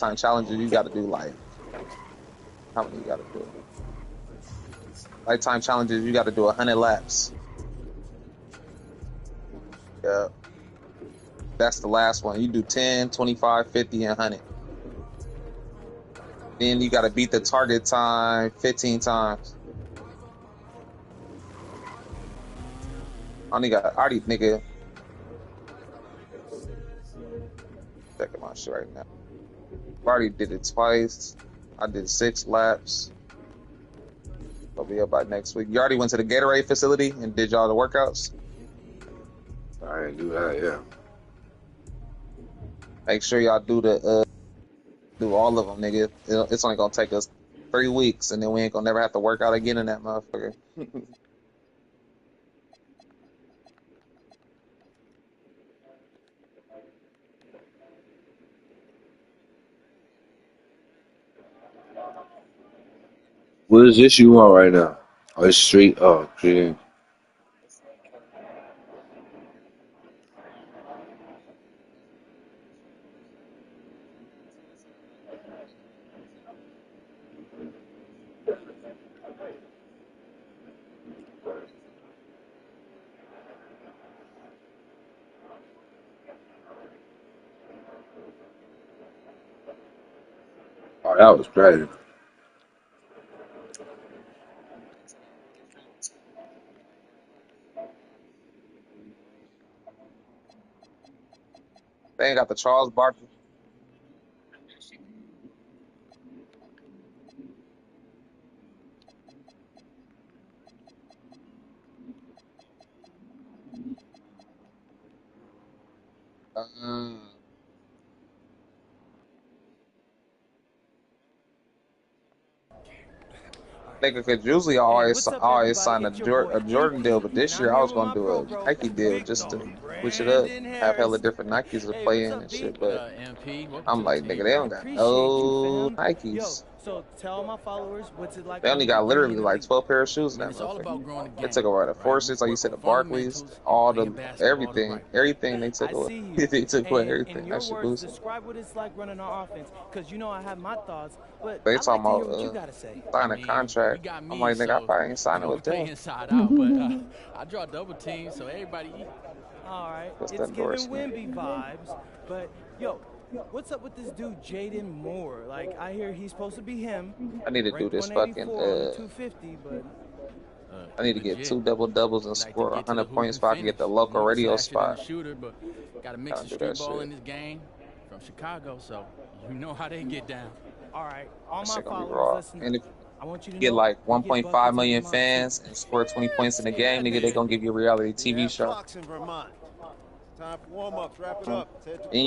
Time challenges, you got to do like, how many you got to do? Lifetime challenges, you got to do 100 laps. Yeah. That's the last one. You do 10, 25, 50, and 100. Then you got to beat the target time 15 times. I already, nigga. Checking my shit right now. I already did it twice. I did 6 laps. I'll be up by next week. You already went to the Gatorade facility and did y'all the workouts? I didn't do that, yeah. Make sure y'all do all of them, nigga. It's only gonna take us 3 weeks, and then we ain't gonna never have to work out again in that motherfucker. What is this you want right now? Oh, it's street. Oh, street. Oh, that was crazy. They ain't got the Charles Barkley. Nigga, cause usually I always sign a Jordan deal, but this year I was gonna do a Nike deal just to switch it up, have hella different Nikes to play in and shit. But I'm like, nigga, they don't got no Nikes. So tell my followers what's it like. They only got literally like 12 pair of shoes in that motherfucker. They took away the Forces, like you said, the Barclays, everything they took away. They took away everything. That shit boost. Describe what it's like running our offense, cause you know I have my thoughts, but they talking about sign a contract. I'm like, nigga, I probably ain't signing with them. I draw double teams, so everybody. All right, it's giving Wemby vibes, but yo. What's up with this dude, Jaden Moore? Like, I hear he's supposed to be him. I need to do this fucking, 250, but... I need to get 2 double-doubles and score 100 points so I can get the local radio spot. Got to mix the street ball in this game from Chicago, so you know how they get down. All right, all my followers, and if you get like 1.5 million fans and score 20 points in the game, nigga, they gonna give you a reality TV show. Time for warm-ups. Wrap it up. And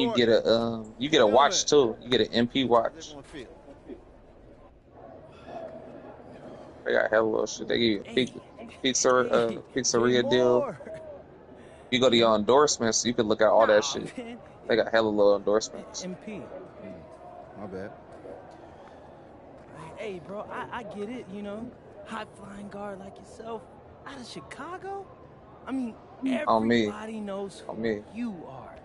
you get a watch too. You get an MP watch. They got hella little shit. They give you a pizzeria deal. You go to your endorsements, you can look at all that shit. They got hella little endorsements. MP. My bad. Hey, bro, I get it, you know. High-flying guard like yourself out of Chicago? I mean, everybody knows who you are.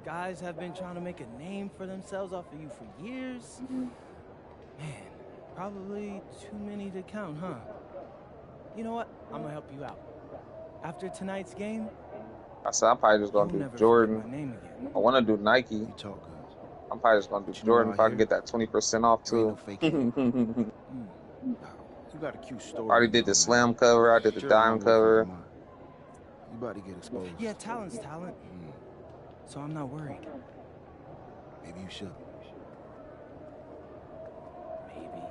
Guys have been trying to make a name for themselves off of you for years. Man, probably too many to count, huh? You know what? I'm gonna help you out. After tonight's game, I said I'm probably just gonna do Jordan. I want to do Nike. I'm probably just gonna do Jordan if I can get that 20% off too. You got a cute story. I already did the slam cover. I did the dime cover. You about to get exposed. Yeah, talent's talent. So I'm not worried. Maybe you should. Maybe.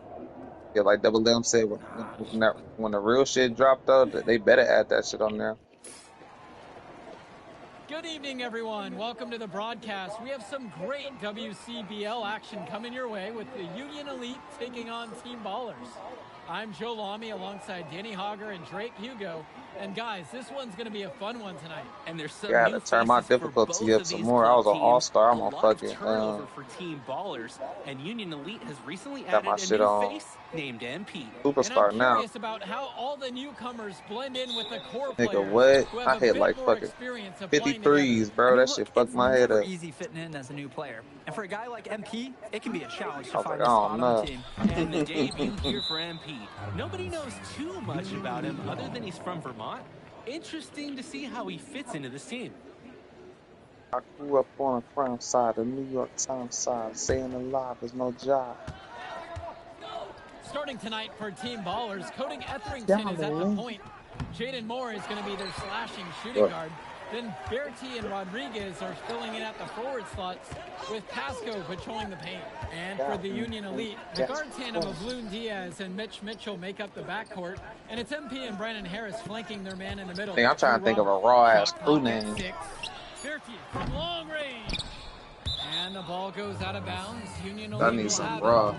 Yeah, like Double M said, when the real shit dropped though, they better add that shit on there. Good evening, everyone. Welcome to the broadcast. We have some great WCBL action coming your way with the Union Elite taking on Team Ballers. I'm Joe Lamy alongside Danny Hogger and Drake Hugo. And guys, this one's going to be a fun one tonight. And there's some to turn my difficulty up some more. I was an all-star. I'm on fucking turnover for Team Ballers, and Union Elite has recently got my added shit a new on face named MP. Superstar and I'm now. curious about how all the newcomers blend in with the core Nigga, players. what? I hit like fucking 53s, bro. That shit fucked my head up. Easy fitting in as a new player. And for a guy like MP, it can be a challenge to find a spot on the team. And the debut here for MP. Nobody knows too much about him other than he's from Vermont. Interesting to see how he fits into this team. I grew up on the crown side, the New York Times side, saying alive is no job. Starting tonight for Team Ballers, Cody Etherington is at the point. Jaden Moore is going to be their slashing shooting guard. Then Bertie and Rodriguez are filling in at the forward slots with Pasco patrolling the paint. And for the Union Elite, the guard tandem of Loon Diaz and Mitch Mitchell make up the backcourt. And it's MP and Brandon Harris flanking their man in the middle. Hey, I'm trying to think of a raw-ass crew name. Bertie from long range. And the ball goes out of bounds. Union Elite I need some raw.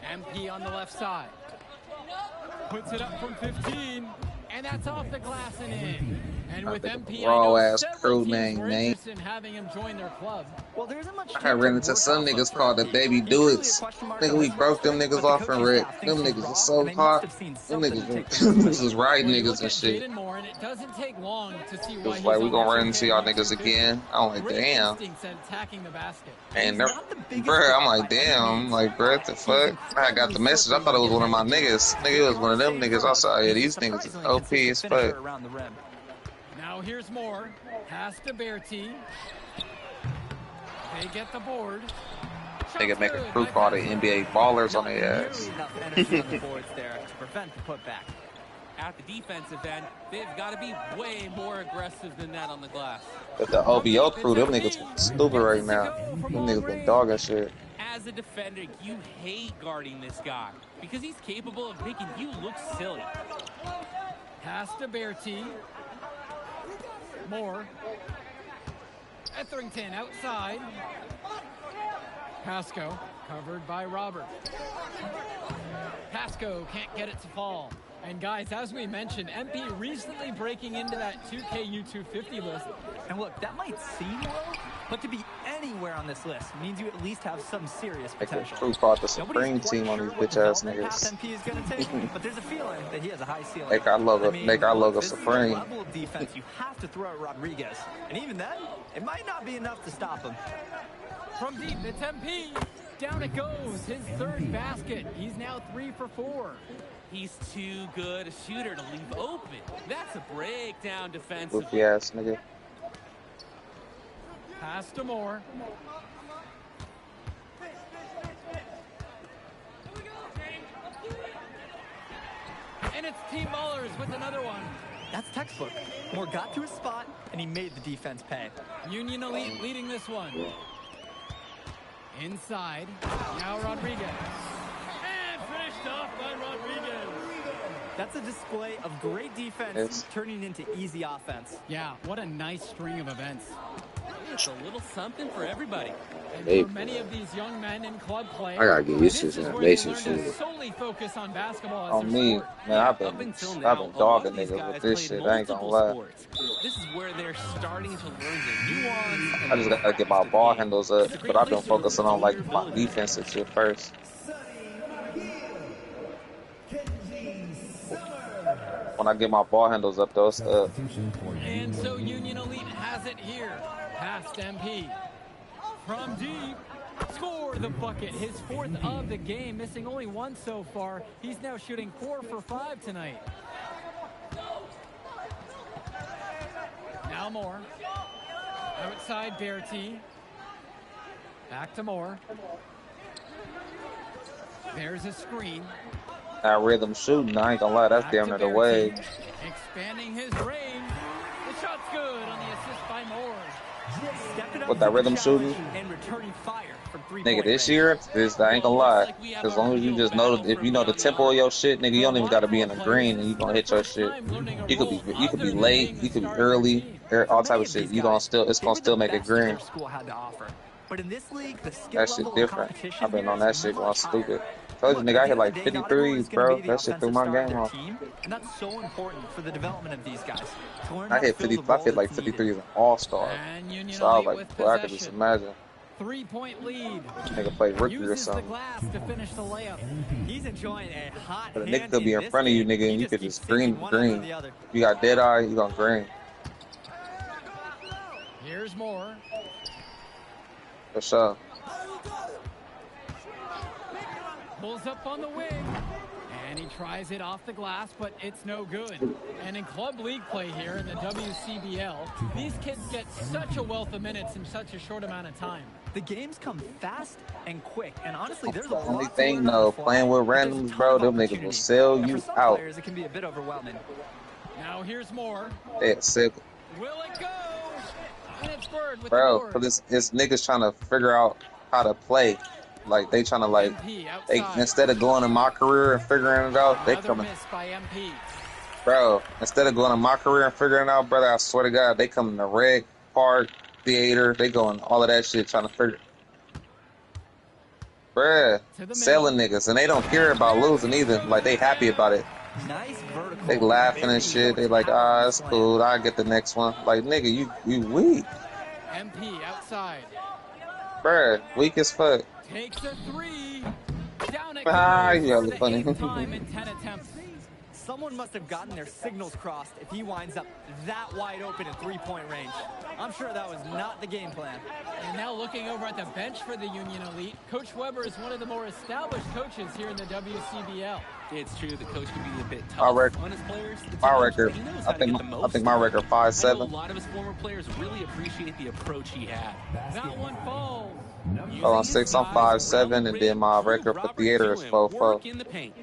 MP on the left side. Puts it up from 15. And that's off the glass and in. And with MP, raw ass crew name, man. Having him join their club. Well, there isn't much. I ran into some niggas called the Baby Duets. Nigga, we broke them niggas off and wrecked. Them niggas was so hot. Them niggas was riding niggas and shit. It was like, we gonna run into y'all niggas again. I'm like, damn. And bruh, I'm like, damn. I'm like, bruh, what the fuck? I got the message. I thought it was one of my niggas. Nigga, it was one of them niggas. I saw, yeah, these niggas is OP as fuck. Now here's more. Pass to Bertie. They get the board. They can make a crew call the NBA Ballers on their ass. At the defensive end, they've got to be way more aggressive than that on the glass. But the OBO crew, them niggas stupid right now. Them niggas been dogging shit. As a defender, you hate guarding this guy because he's capable of making you look silly. Pass to Bertie. Moore. Etherington outside. Pasco covered by Robert. Pasco can't get it to fall. And guys, as we mentioned, MP recently breaking into that 2K U250 list. And look, that might seem low, but to be anywhere on this list means you at least have some serious potential. Crew called the Supreme Team on these bitch ass niggas. MP is going to take, but there's a feeling that he has a high ceiling. Make our logo, make our logo Supreme. The level of defense you have to throw at Rodriguez, and even then, it might not be enough to stop him. From deep, it's MP. Down it goes, his third basket. He's now 3 for 4. He's too good a shooter to leave open. That's a breakdown defensively. Goofy ass nigga. Pass to Moore. And it's Team Ballers with another one. That's textbook. Moore got to his spot, and he made the defense pay. Union Elite leading this one. Inside, now Rodriguez. And finished off by Rodriguez. That's a display of great defense turning into easy offense. Yeah, what a nice string of events. It's a little something for everybody. And for many of these young men in club play, I gotta get used to this basic shit. Solely focus on basketball. On me, man, I've been dogging niggas with this shit. I ain't gonna lie. This is where they're starting to learn the nuance. I just gotta get my ball handles up, but I've been focusing on like my defensive shit first. When I get my ball handles up, though, it's up. And so Union Elite has it here. Past MP. From deep. Score the bucket. His 4th of the game. Missing only 1 so far. He's now shooting 4 for 5 tonight. Now Moore. Outside Bertie. Back to Moore. There's a screen. That rhythm shooting, I ain't gonna lie, that's damn near the way. Expanding his range. The shot's good on the assist by Moore. With that rhythm shooting, and returning fire from nigga, this year, I ain't gonna lie. As long as you just know, if you know the tempo of your shit, nigga, you don't even gotta be in the green and you gonna hit your shit. You could be late, you could be early, all type of shit. It's gonna still make it green. But in this league, that shit different. I've been on that shit going stupid. Told you, nigga, I hit like 53s, bro. That shit threw my game off. And that's so important for the development of these guys. I hit like 53s in All-Star. So I was like, boy, I could just imagine. 3-point lead. Nigga play rookie or Uses the something. glass to finish the layup. He's enjoying a hot But a hand nigga could be in this front of you, game. nigga, He and you could keeps just sinking green. one after the other. If you got dead eye, you gonna green. Here's more. For sure. Pulls up on the wing. And he tries it off the glass, but it's no good. And in club league play here in the WCBL, these kids get such a wealth of minutes in such a short amount of time. The games come fast and quick, and honestly, there's a lot Only to thing learn on though, the fly. playing with But there's a randoms, ton bro, of them niggas will opportunity. sell And you for some out. players, it can be a bit overwhelming. Now here's more. They sick. Will it go? And it's Bird with Bro, the board. but it's niggas trying to figure out how to play. Like they trying to like, MP they outside. instead of going in my career and figuring it out, they Another coming. miss by MP. Bro, instead of going in my career and figuring it out, brother, I swear to God, they come in the reg, park, theater, they going all of that shit trying to figure. Bruh, selling niggas, and they don't care about losing either. Like they happy about it. Nice vertical. They laughing and shit. They like, ah, it's cool. I get the next one. Like nigga, you weak, MP outside. bruh, weak as fuck. Takes a three. Down it Ah, goes you for are the funny. 8th time in 10 attempts. Someone must have gotten their signals crossed if he winds up that wide open in three-point range. I'm sure that was not the game plan. And now looking over at the bench for the Union Elite, Coach Weber is one of the more established coaches here in the WCBL. It's true, the coach can be a bit My tough record- on his players. It's My a bunch, record, but he knows I how to get the think most my out of record it. I know a 5-7. lot of his former players really appreciate the approach he had. That one falls. Hold on, 6, I'm 5-7, and then my record for theater is 4-4. Work in the paint.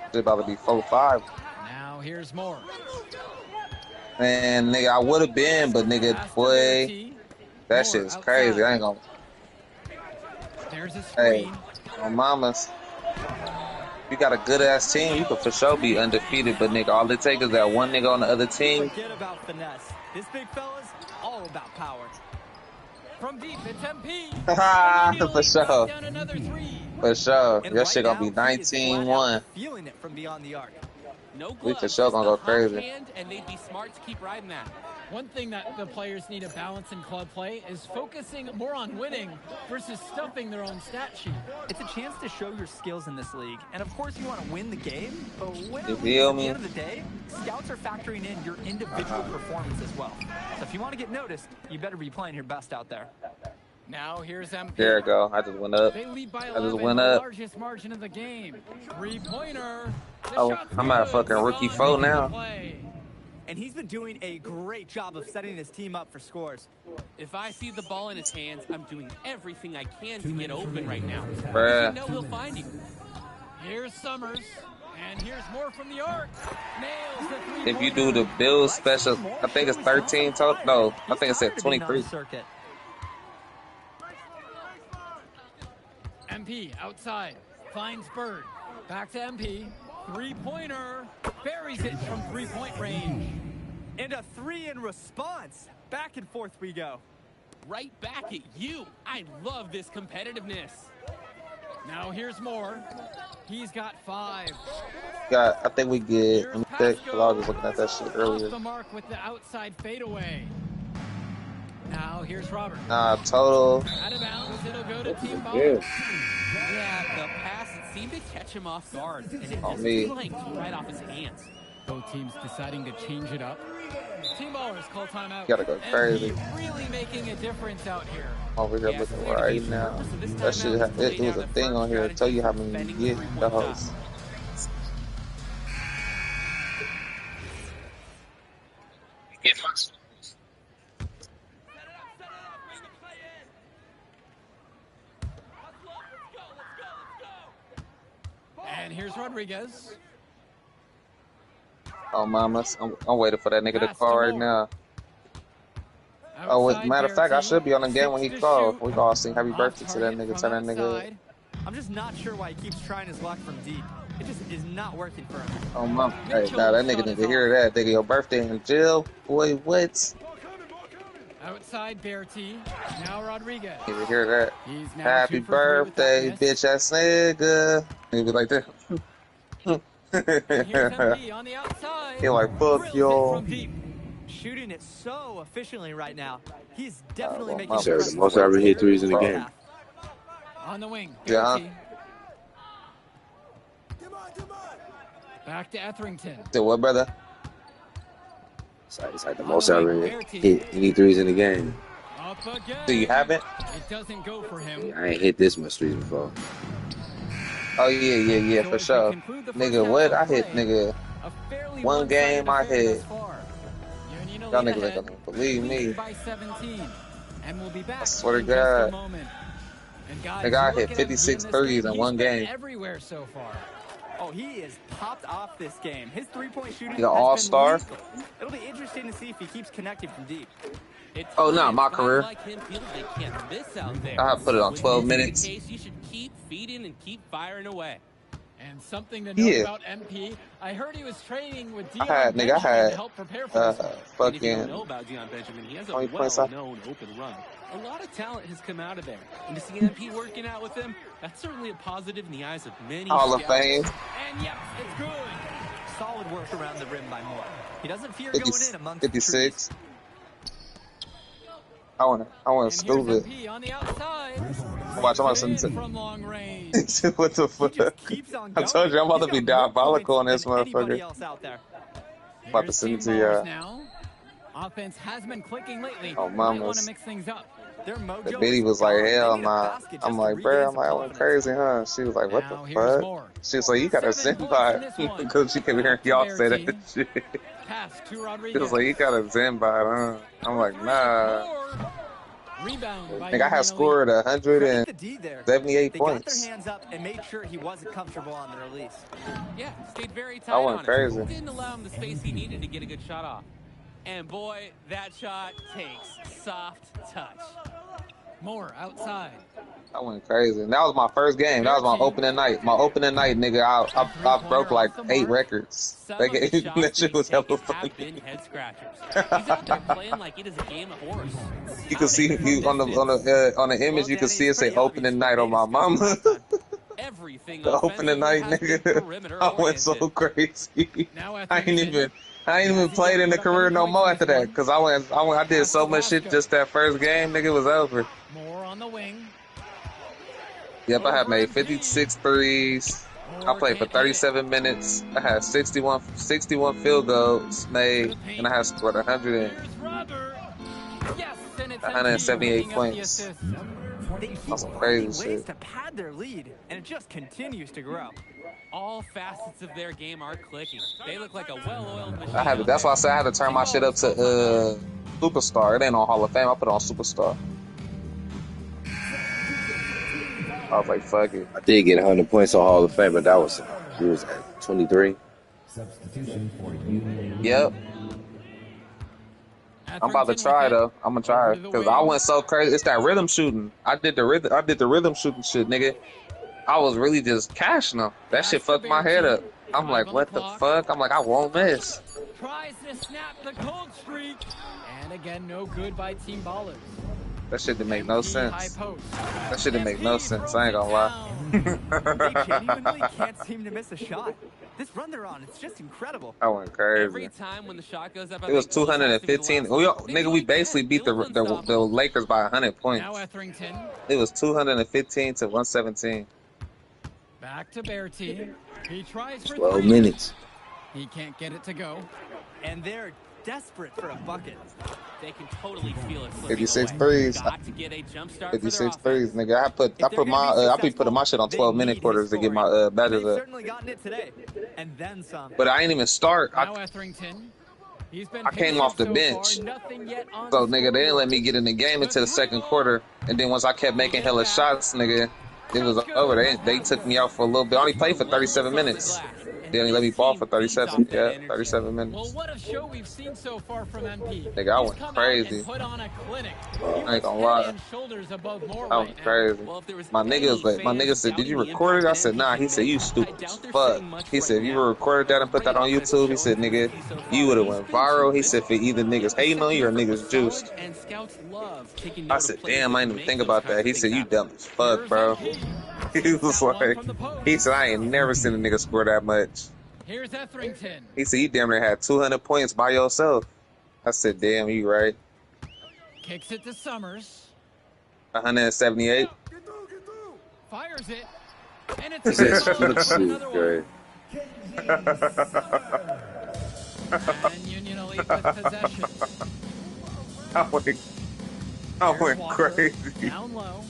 It's about to be 4-5. Now here's more. Man, nigga, I would have been, but nigga, boy, that shit is crazy. I ain't gonna. There's a Hey, screen. my mamas. You got a good ass team, you could for sure be undefeated. But nigga, all it takes is that one nigga on the other team. Forget about finesse. This big fella's all about power. From deep, it's MP. For sure. Down another three. For sure. And Your right shit gonna be now, he is flat out 19-1. feeling it from beyond the arc. No We gloves, for sure gonna just go a hot crazy. hand, and they'd be smart to keep riding that. One thing that the players need to balance in club play is focusing more on winning versus stuffing their own stat sheet. It's a chance to show your skills in this league. And of course you want to win the game, but win or You lose, feel at me? the end of the day, scouts are factoring in your individual performance as well. So if you want to get noticed, you better be playing your best out there. Now here's MP. There you go. I just went up. They lead by I 11, just went the up. largest margin of the game. Three-pointer. The Oh, shot's I'm at a good. fucking rookie Ball foe into the now. play. And he's been doing a great job of setting his team up for scores. If I see the ball in his hands, I'm doing everything I can to get open right now. Bruh. You know he'll find you. Here's Summers. And here's more from the arc. Nails the three-pointer. If you do the Bills special, I think it's 13 total. No, I think it said He's tired of being on 23. the circuit. MP outside. Finds Bird. Back to MP. Three-pointer. Buries it from three-point range. And a three in response. Back and forth we go. Right back at you. I love this competitiveness. Now here's more. He's got 5. Got, I think we get. Let me check, 'cause I was just looking at that shit Off earlier. the mark with the outside fadeaway. Now here's Robert. Nah, total. Out of bounds, it'll go to Team Ball. Yeah. Yeah, the pass, it seemed to catch him off guard, and it On just me. blanked right off his hands. Both teams deciding to change it up. Team Ballers call timeout. Gotta go crazy. MP really making a difference out here. Over here looking right now. That shit, it was a thing on here to tell you how many you get the host. And here's Rodriguez. Oh, mamas, I'm waiting for that nigga to call right now. Oh, wait, Outside matter of fact, I Berti. should be on the game when he 6 to called. shoot. We all sing happy Off birthday to that target nigga. from Tell that nigga. outside. I'm just not sure why he keeps trying his luck from deep. It just is not working for him. Oh, mama. Hey, nah, that nigga need to hear that. Nigga, your birthday in jail? Boy, what? Outside Berti. Now Rodriguez. Need to hear that. He's now Happy 2 for 3 with that birthday, miss. bitch ass nigga. He be like that. And here's MP on the outside. He like, fuck Drills it y'all. from deep. shooting it so efficiently right now. He's definitely making the most ever hit threes in the game. On the wing. Yeah. Back to Etherington. The what, brother? It's like the most ever hit any threes in the game. Do you have it? It doesn't go for him. I ain't hit this much threes before. Oh yeah, for sure. Nigga, what I hit, nigga? One game I hit. Y'all niggas ain't gonna believe me. I swear to God. Nigga, I hit 56 threes in one game. Everywhere so far. Oh, he is popped off this game. His three-point shooting. He's an all-star. It'll be interesting to see if he keeps connecting from deep. Oh no, my career. Like him feel they can't miss out there. I put it on 12 minutes. You should keep feeding and keep firing away. And something to know about MP, I heard he was training with Dion Benjamin I had to help prepare for this. And if you don't know about Dion Benjamin, he has a well-known open run. A lot of talent has come out of there. And to see MP working out with him, that's certainly a positive in the eyes of many Hall of Fame. And yep, it's good. Solid work around the rim by Moore. He doesn't fear going in amongst 56. I wanna scoop it. Watch, I'm gonna send it. What the fuck? I told you I'm about to be diabolical on this motherfucker. About to send it to y'all. Offense has been clicking lately. Oh, mamas. Mix things up. The biddy was like, hell nah. I'm like, bro, I went crazy, huh? She was like, what the fuck? She was like, you gotta send by because she kept hearing y'all say that shit. She was like, you gotta send by, huh? I'm like, nah. I think I had scored 178 points. Their hands up and made sure he wasn't comfortable on the release. Yeah, stayed very tight. I went crazy. Didn't allow him the space he needed to get a good shot off. And boy, that shot takes soft touch. More outside. I went crazy. And that was my first game. That was my opening night. My opening night, nigga, I broke like 8 records. That shit was hella funny. Head scratchers. He's out there playing like it is a game of horse. You can see on the image. You can see it say opening night on my mama. Everything the opening night, nigga. I went so crazy. I ain't even played in the career no more after that, cause I did so much shit just that first game, nigga, was over. More on the wing. Yep, I have made 56 threes. I played for 37 minutes. I had 61 field goals made, and I had scored 178 points. That's some crazy shit. To pad their lead, and it just continues to grow. All facets of their game are clicking. They look like a well-oiled machine. That's why I said I had to turn my shit up to Superstar. It ain't on Hall of Fame. I put it on Superstar. I was like, fuck it. I did get 100 points on Hall of Fame, but that was at 23. Yep. I'm about to try though. I'm gonna try because I went so crazy. It's that rhythm shooting. I did the rhythm shooting shit, nigga. I was really just cashing them. That shit fucked my head up. I'm like, what the fuck? I'm like, I won't miss. Tries to snap the cold streak. And again, no good by Team Ballers. That shit didn't make no sense. That shit didn't make no sense. I ain't gonna lie. They genuinely can't seem to miss a shot. This run they're on, it's just incredible. I went crazy. Every time when the shot goes up, it was 215. We basically beat the Lakers by 100 points. Now Etherington. It was 215 to 117. Back to Bertie. He tries for 12 minutes. He can't get it to go. And they're desperate for a bucket. They can totally feel it. 56 threes. 56 threes, nigga. I be putting my shit on 12-minute quarters to get my badges up. Certainly gotten it today. And then some. But I ain't even start. Now Etherington. I came off the bench. So nigga, they didn't let me get in the game until the second quarter. And then once I kept making hella shots, nigga, it was over. They took me out for a little bit. I only played for 37 minutes. They only let me ball for 37. Yeah, 37 minutes. Well, what a show we've seen so far from MP. Nigga, I went crazy. I ain't gonna lie. I went crazy. My nigga said, did you record it? I said, nah. He said, you stupid as fuck. He said, if you recorded that and put that on YouTube, he said, nigga, you would have went viral. He said, for either niggas hating on you or niggas juiced. I said, damn, I didn't even think about that. He said, you dumb as fuck, bro. He was like, he said, I ain't never seen a nigga score that much. Here's Etherington. He said, you damn near had 200 points by yourself. I said, damn, you right. Kicks it to Summers. 178. Fires it. And it's This another great. And Union Elite with possession. I went crazy. Down low.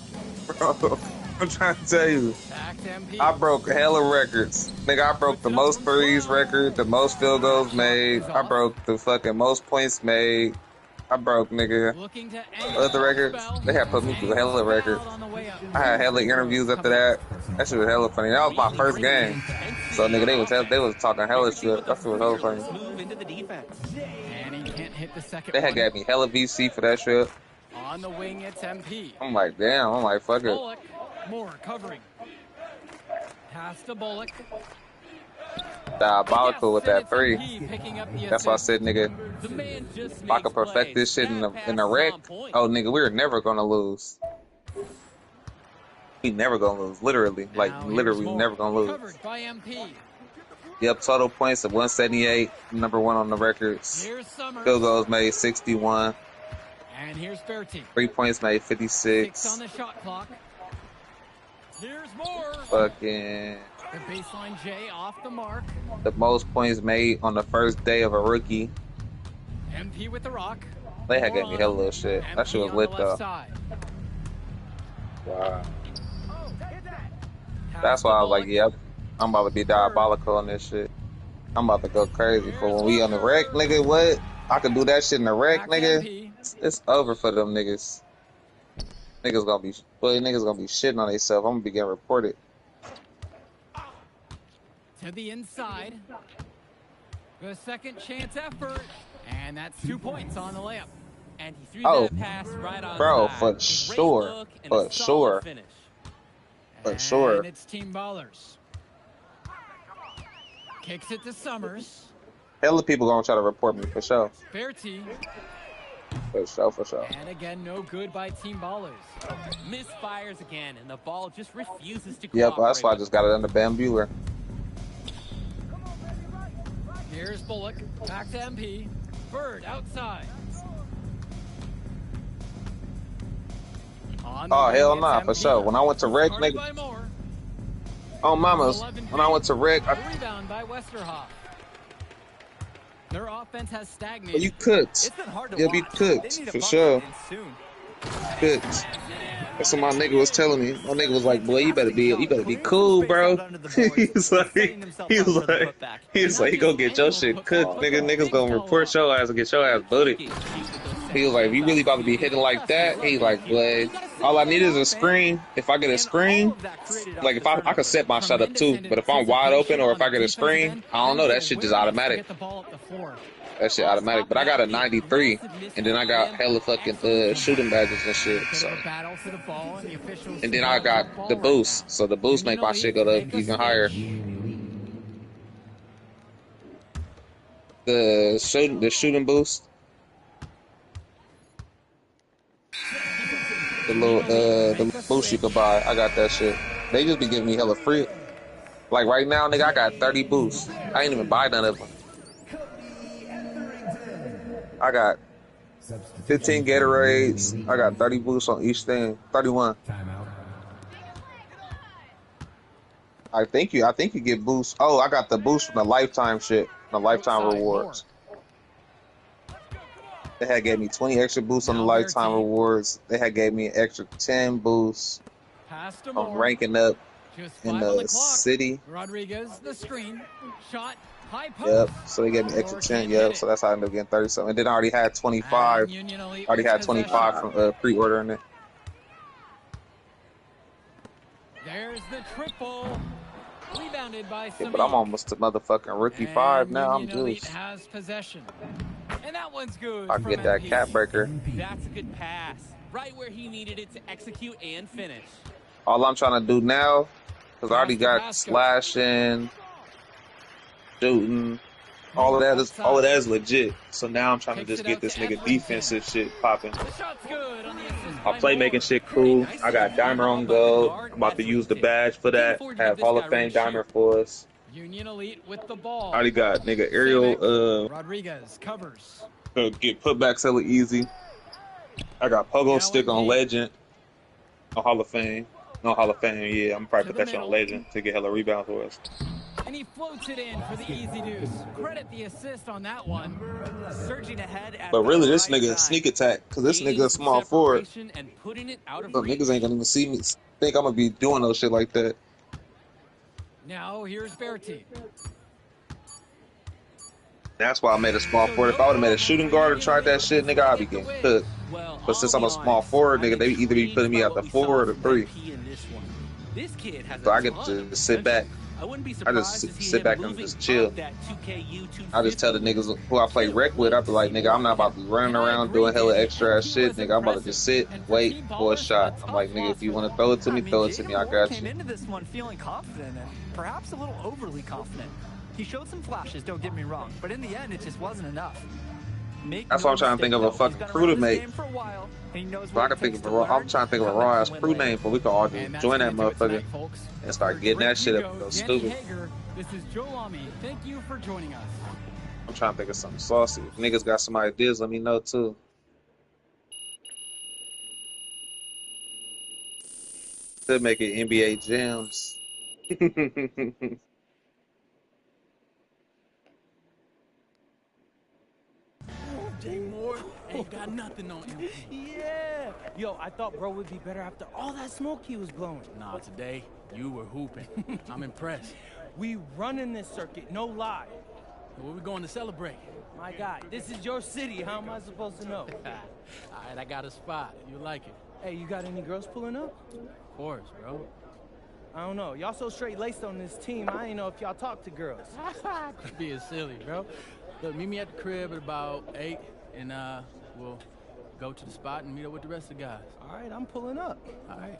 Bro, I'm trying to tell you. Back to MP. I broke hella records. Nigga, I broke the most threes record, the most field goals made. I broke the fucking most points made. I broke, nigga, other records. They had put me through hella records. I had hella interviews after that. That shit was hella funny. That was my first game. So, nigga, they was talking hella shit. That shit was hella funny. And he can't hit the second They had got me hella VC for that shit. On the wing, it's MP. I'm like, damn. I'm like, fuck it. Bullock, Moore covering. Pass to Bullock. Diabolical with that three. MP That's why I said, nigga, if I could perfect this shit in the rec, oh, nigga, we're never gonna lose. We never gonna lose, literally. Like, literally, never gonna lose. Covered by MP. Yep, total points of 178, number one on the records. Here's Summers. Field goals made 61. And here's Bertie. 3 points made 56. 6 on the shot clock. Here's Moore. Fucking The baseline J off the mark. the most points made on the first day of a rookie. MP with the rock. They had gave me hella little shit. That shit was lit though. Wow. That's why I was like, yep, I'm about to be diabolical on this shit. I'm about to go crazy for when we on the rec, nigga. What? I could do that shit in the rec, nigga. It's over for them niggas. Niggas gonna be shitting on themselves. I'm gonna be getting reported. To the inside. The second chance effort. And that's 2 points on the layup. And he threw Oh, that pass right on bro, time. for Great sure. look and For a solid sure. finish. For sure. And it's Team Ballers. Kicks it to Summers. Hella people gonna try to report me for sure. Bertie. For sure, for sure. And again, no good by Team Ballers. Misfires again, and the ball just refuses to Yep, cooperate. that's why I just got it under Bam Bueller. Here's Bullock. Back to MP. Bird outside. Oh, hell nah, for sure. When I went to rec, nigga. Oh, mamas. When I went to rec, Rebound by Westerhoff. Their offense has stagnated. well, you cooked. It's been hard to You'll be watch. cooked, They need for to sure. function soon. Cooked. That's what my nigga was telling me. My nigga was like, boy, you better be cool, bro. He's like, he gonna get your shit cooked, nigga. Niggas gonna report your ass and get your ass booted. He was like, if you really about to be hitting like that, he's like, boy, all I need is a screen. If I get a screen, like if I could set my shot up too, but if I'm wide open or if I get a screen, I don't know, that shit just automatic. That shit automatic. But I got a 93, and then I got hella fucking shooting badges and shit. So, and then I got the boost, so the boost make my shit go up even higher. The shooting boost. The little boost you could buy. I got that shit. They just be giving me hella free. Like right now, nigga, I got 30 boosts. I ain't even buy none of them. I got 15 Gatorades. I got 30 boosts on each thing. 31. I think you get boosts. Oh, I got the boost from the lifetime shit. The lifetime rewards. They had gave me 20 extra boosts on the lifetime rewards. They had gave me an extra 10 boosts on ranking up in the city. Rodriguez, the screen, shot, high post. Yep. So they gave me extra 10. Yep. So that's how I ended up getting 30 something. And then I already had 25. Already had 25 from pre-ordering it. There's the triple. Rebounded by Yeah, but I'm almost to motherfucking rookie 5 now. I'm juiced. Has possession. And that one's good. I get that cap breaker. That's a good pass. Right where he needed it to execute and finish. All I'm trying to do now, because I already got slashing, shooting, all of that is legit. So now I'm trying to just get this nigga defensive shit popping. My playmaking shit cool. I got Dimer on gold. I'm about to use the badge for that. Have Hall of Fame Dimer for us. Union Elite with the ball. I already got nigga Ariel Rodriguez covers. Get putbacks hella easy. I got pogo stick on legend. No Hall of Fame. No Hall of Fame, yeah. I'm probably put that shit on legend to get hella rebounds for us. And he floats it in for the easy deuce. Credit the assist on that one. Surging ahead at But really, this right nigga time. sneak attack, because this nigga a small forward. And putting it out of So niggas ain't gonna even see me. Think I'm gonna be doing no shit like that. Now here's Berti. That's why I made a small forward. If I would have made a shooting guard and tried that shit, nigga, I'd be getting cooked. But since I'm a small forward, nigga, they either be putting me at the 4 or the 3. This kid has So I get to just sit back. I just sit back and just chill. I just tell the niggas who I play rec with, I be like, nigga, I'm not about to be running around doing hella extra ass shit, nigga. I'm about to just sit, wait for a shot. I'm like, nigga, if you want to throw it to me, throw it to me. I got Came you. into this one feeling confident and perhaps a little overly confident. He showed some flashes, don't get me wrong, but in the end, it just wasn't enough. That's why I'm trying to think of a fucking crew to make. So I can think of I'm trying to think of a raw ass crew name, but we can all just join that motherfucker and start getting that shit up and go stupid. This is Joe Lamy. Thank you for joining us. I'm trying to think of something saucy. If niggas got some ideas, let me know too. Could make it NBA Jams. Jay Moore ain't got nothing on him. Yeah. Yo, I thought bro would be better after all that smoke he was blowing. Nah, today you were hooping. I'm impressed. We running this circuit, no lie. Where we going to celebrate? My God, this is your city. How am I supposed to know? All right, I got a spot. You like it? Hey, you got any girls pulling up? Of course, bro. I don't know. Y'all so straight laced on this team. I ain't know if y'all talk to girls. Quit being silly, bro. Look, meet me at the crib at about 8, and we'll go to the spot and meet up with the rest of the guys. All right, I'm pulling up. All right.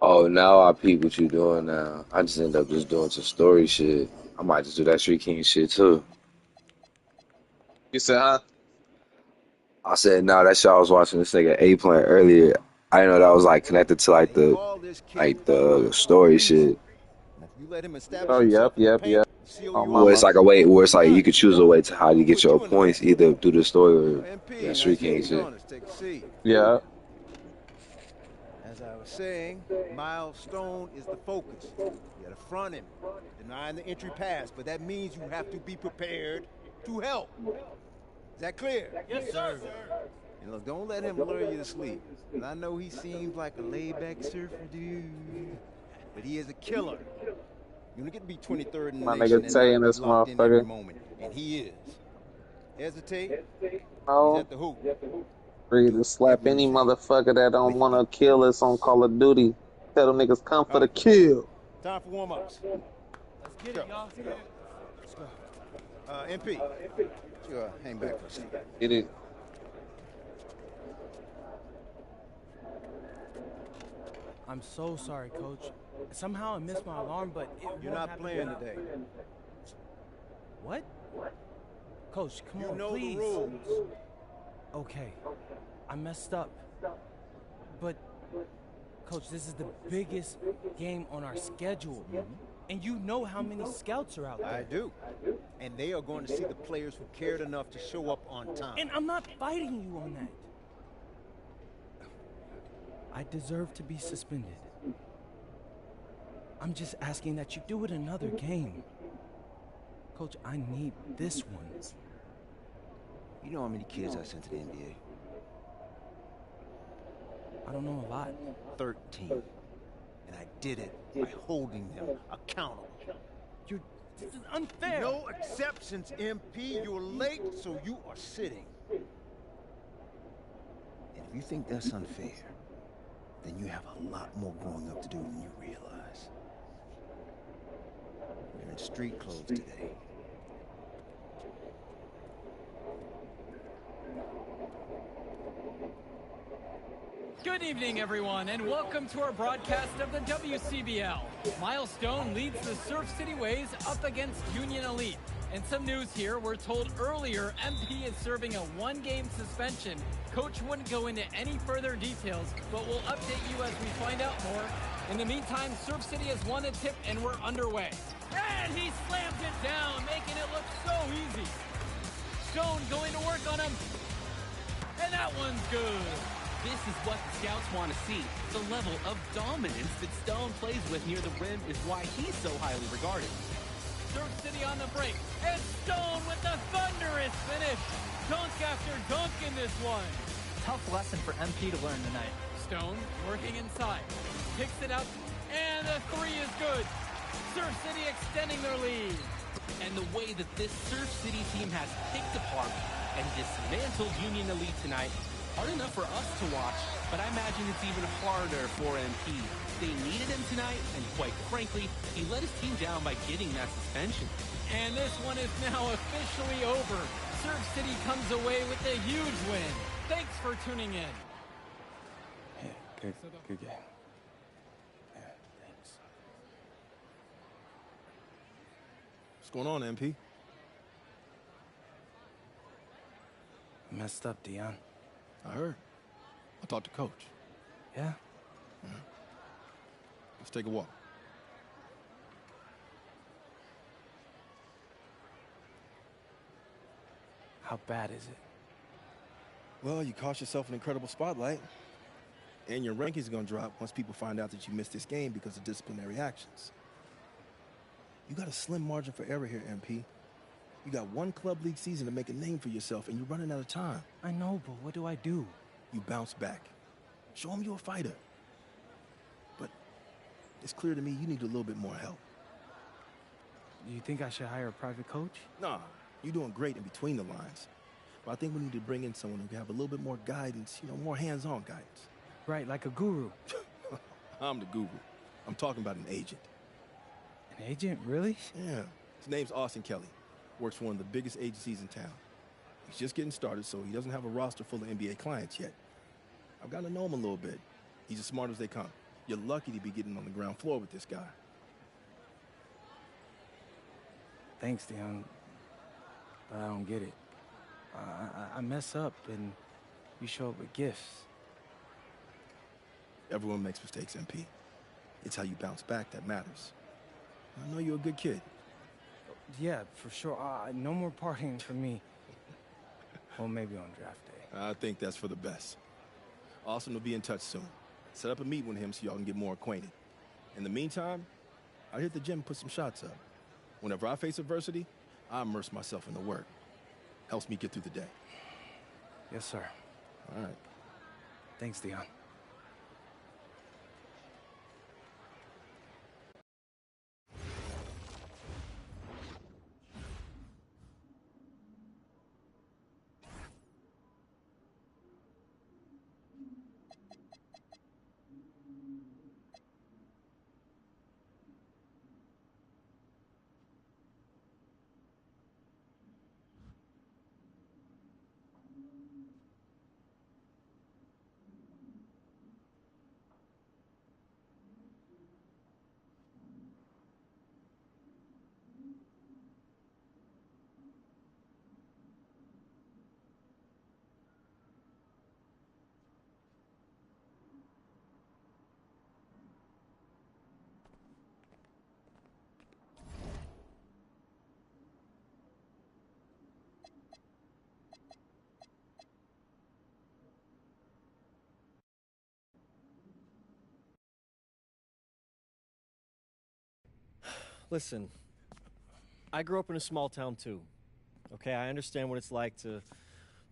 Oh, now I peep what you doing now. I just end up just doing some story shit. I might just do that Street King shit too. You said, huh? I said, no, that shit I was watching this nigga A playing earlier. I didn't know that was like connected to like the story shit. Oh, yep. Where it's like a way where it's like you could choose a way to how you get your points, either through the story or that Street King shit. Yeah. As I was saying, Milestone is the focus. You gotta front him, denying the entry pass, but that means you have to be prepared to help. Is that clear? Yes, sir. And look, don't let him lure you to sleep. And I know he seems like a laid-back surfer dude, but he is a killer. You don't get to be 23rd in the My nation nigga Tay in and this locked in every motherfucker. moment, and he is. Hesitate, Oh. he's at the hoop. Ready to slap any motherfucker that don't want to kill us on Call of Duty. Tell them niggas come for the kill. Time for warm-ups. Let's get it, y'all. Let's go. MP, sure, hang back for a second. Get it. I'm so sorry, Coach. Somehow I missed my alarm, but You're not playing today. What? Coach, come on, know please. the rules. Okay, I messed up. But, Coach, this is the biggest game on our schedule. And you know how many scouts are out there. I do. And they are going to see the players who cared enough to show up on time. And I'm not fighting you on that. I deserve to be suspended. I'm just asking that you do it another game. Coach, I need this one. You know how many kids I sent to the NBA? I don't know a lot. 13. And I did it by holding them accountable. This is unfair. No exceptions, MP. You're late, so you are sitting. And if you think that's unfair, then you have a lot more growing up to do than you realize. You're in street clothes today. Good evening, everyone, and welcome to our broadcast of the WCBL. Miles Stone leads the Surf City Waves up against Union Elite. And some news here, we're told earlier MP is serving a one-game suspension. Coach wouldn't go into any further details, but we'll update you as we find out more. In the meantime, Surf City has won a tip and we're underway. And he slams it down, making it look so easy. Stone going to work on him. And that one's good. This is what the scouts want to see. The level of dominance that Stone plays with near the rim is why he's so highly regarded. Surf City on the break, and Stone with the thunderous finish. Dunk after dunk in this one. Tough lesson for MP to learn tonight. Stone working inside, picks it up, and the three is good. Surf City extending their lead. And the way that this Surf City team has picked apart and dismantled Union Elite tonight, hard enough for us to watch, but I imagine it's even harder for MP. They needed him tonight, and quite frankly, he let his team down by getting that suspension. And this one is now officially over. Surf City comes away with a huge win. Thanks for tuning in. Yeah, good game. Yeah, thanks. What's going on, MP? I messed up, Dion. I heard. I talked to Coach. Yeah? Let's take a walk. How bad is it? Well, you cost yourself an incredible spotlight. And your rankings are going to drop once people find out that you missed this game because of disciplinary actions. You got a slim margin for error here, MP. You got one club league season to make a name for yourself, and you're running out of time. I know, but what do I do? You bounce back. Show them you're a fighter. But it's clear to me you need a little bit more help. Do you think I should hire a private coach? Nah, you're doing great in between the lines. But I think we need to bring in someone who can have a little bit more guidance, more hands-on guidance. Right, like a guru. I'm the guru. I'm talking about an agent. An agent, really? Yeah. His name's Austin Kelly. Works for one of the biggest agencies in town. He's just getting started, so he doesn't have a roster full of NBA clients yet. I've gotten to know him a little bit. He's as smart as they come. You're lucky to be getting on the ground floor with this guy. Thanks, Dion. But I don't get it. I mess up, and you show up with gifts. Everyone makes mistakes, MP. It's how you bounce back that matters. I know you're a good kid. Yeah, for sure. No more partying for me. Well, maybe on draft day. I think that's for the best. Austin will be in touch soon. Set up a meet with him so y'all can get more acquainted. In the meantime, I hit the gym and put some shots up. Whenever I face adversity, I immerse myself in the work. Helps me get through the day. Yes, sir. All right. Thanks, Dion. Listen, I grew up in a small town too. Okay, I understand what it's like to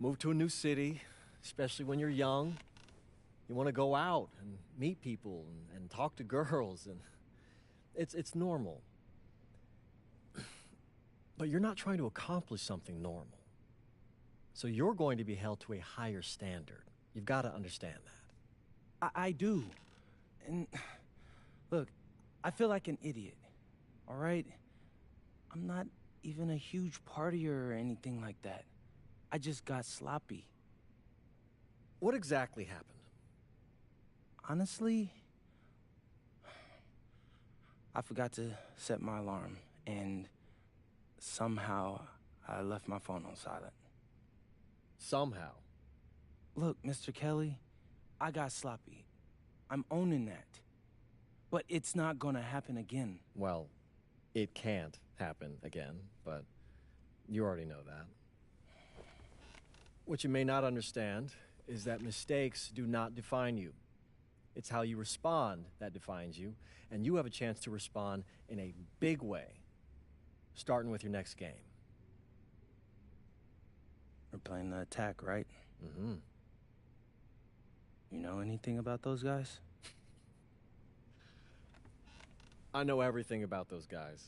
move to a new city, especially when you're young. You want to go out and meet people and talk to girls, and it's normal. But you're not trying to accomplish something normal. So you're going to be held to a higher standard. You've got to understand that. I do. And look, I feel like an idiot, all right? I'm not even a huge partier or anything like that. I just got sloppy. What exactly happened? Honestly, I forgot to set my alarm, and somehow I left my phone on silent. Somehow? Look, Mr. Kelly, I got sloppy. I'm owning that. But it's not gonna happen again. Well, it can't happen again, but you already know that. What you may not understand is that mistakes do not define you. It's how you respond that defines you, and you have a chance to respond in a big way, starting with your next game. We're playing the Attack, right? Mm-hmm. You know anything about those guys? I know everything about those guys.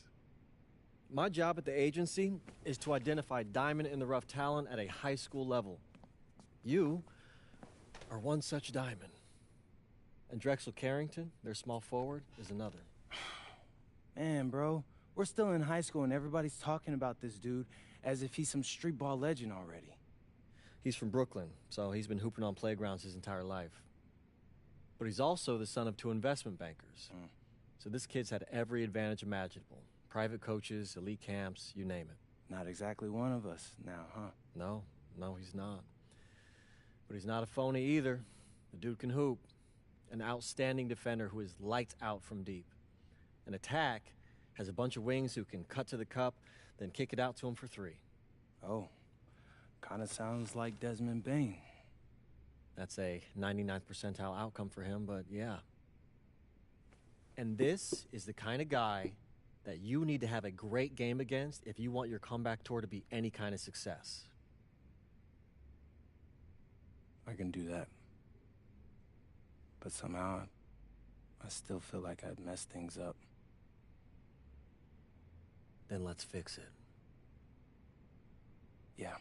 My job at the agency is to identify diamond-in-the-rough talent at a high school level. You are one such diamond. And Drexel Carrington, their small forward, is another. Man, bro, we're still in high school and everybody's talking about this dude as if he's some street ball legend already. He's from Brooklyn, so he's been hooping on playgrounds his entire life. But he's also the son of 2 investment bankers. So this kid's had every advantage imaginable. Private coaches, elite camps, you name it. Not exactly one of us now, huh? No, he's not. But he's not a phony either. The dude can hoop. An outstanding defender who is lights out from deep. An Attack has a bunch of wings who can cut to the cup, then kick it out to him for 3. Oh, kind of sounds like Desmond Bain. That's a 99th percentile outcome for him, but yeah. And this is the kind of guy that you need to have a great game against if you want your comeback tour to be any kind of success. I can do that. But somehow, I still feel like I'd messed things up. Then let's fix it. Yeah.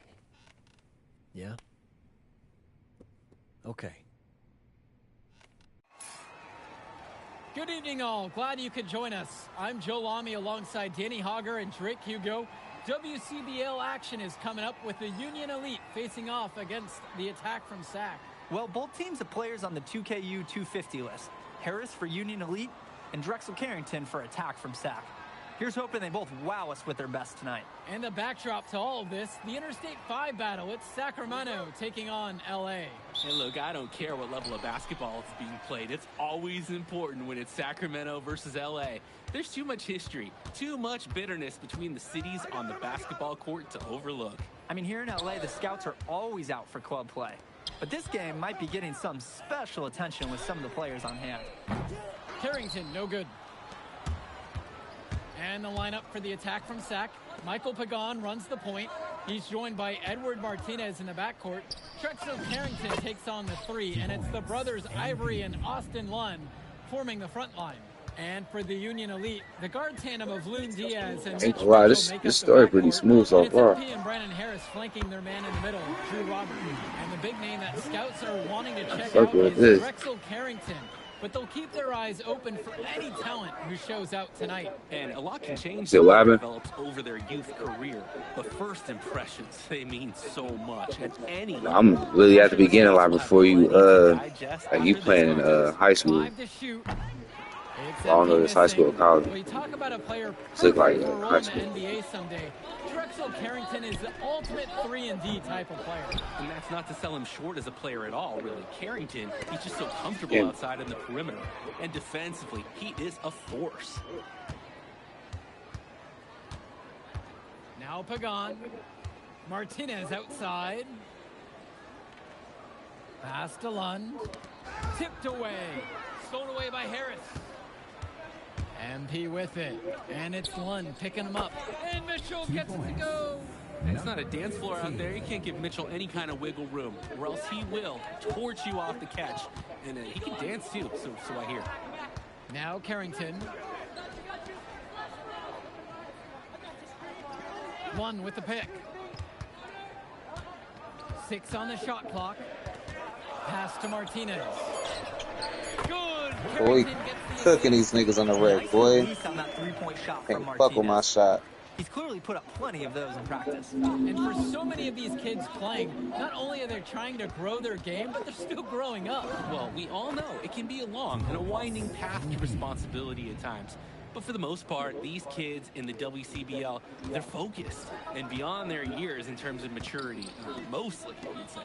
Yeah? Okay. Good evening, all. Glad you could join us. I'm Joe Lamy alongside Danny Hogger and Drake Hugo. WCBL action is coming up with the Union Elite facing off against the Attack from SAC. Well, both teams have players on the 2KU 250 list. Harris for Union Elite and Drexel Carrington for Attack from SAC. Here's hoping they both wow us with their best tonight. And the backdrop to all of this, the Interstate 5 battle. It's Sacramento taking on LA. And look, I don't care what level of basketball is being played. It's always important when it's Sacramento versus LA. There's too much history, too much bitterness between the cities on the basketball court to overlook. I mean, here in LA, the scouts are always out for club play. But this game might be getting some special attention with some of the players on hand. Carrington, no good. And the lineup for the Attack from SAC. Michael Pagan runs the point. He's joined by Edward Martinez in the backcourt. Drexel Carrington takes on the 3, and it's the brothers Ivory and Austin Lund forming the front line. And for the Union Elite, the guard tandem of Loon Diaz and Mitch wow, Mitchell this story pretty smooth so far. MP and Brandon Harris flanking their man in the middle, Drew Roberts. And the big name that scouts are wanting to check out is Drexel Carrington. But they'll keep their eyes open for any talent who shows out tonight. And a lot can change as it develops over their youth career. But first impressions, they mean so much. And any I'm really at the beginning, like before you, like you playing in high school. I don't know if it's high school or college. We talk about a player It's like high school. In the NBA someday. Drexel Carrington is the ultimate 3-and-D type of player. And that's not to sell him short as a player at all, really. Carrington, he's just so comfortable outside in the perimeter. And defensively, he is a force. Now Pagan. Martinez outside. Pass to Lund. Tipped away. Stolen away by Harris. MP with it, and it's Lund picking him up, and Mitchell gets it to go. It's not a dance floor out there. You can't give Mitchell any kind of wiggle room, or else he will torch you off the catch. And he can dance too, so I hear. Now Carrington. One with the pick. 6 on the shot clock. Pass to Martinez. Good. Boy, cooking these niggas on the red, boy. Can't fuck with my shot. He's clearly put up plenty of those in practice. And for so many of these kids playing, not only are they trying to grow their game, but they're still growing up. Well, we all know it can be a long and a winding path to responsibility at times. But for the most part, these kids in the WCBL, they're focused and beyond their years in terms of maturity, mostly, I would say.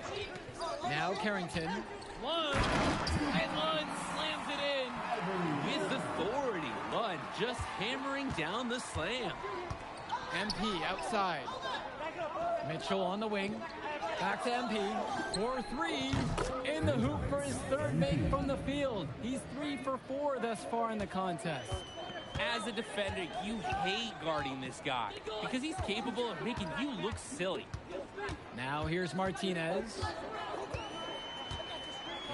Now Carrington. Lund, and Lund slams it in. With authority, Lund just hammering down the slam. MP outside. Mitchell on the wing. Back to MP. 4-3. In the hoop for his third make from the field. He's 3 for 4 thus far in the contest. As a defender, you hate guarding this guy because he's capable of making you look silly. Now here's Martinez.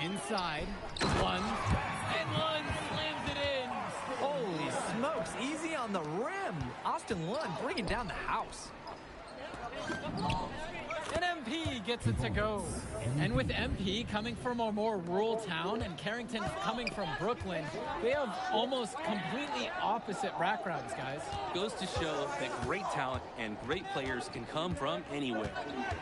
Inside. Lund. And Lund slams it in. Holy smokes, easy on the rim. Austin Lund bringing down the house. And MP gets it to go. And with MP coming from a more rural town and Carrington coming from Brooklyn, they have almost completely opposite backgrounds, guys. Goes to show that great talent and great players can come from anywhere.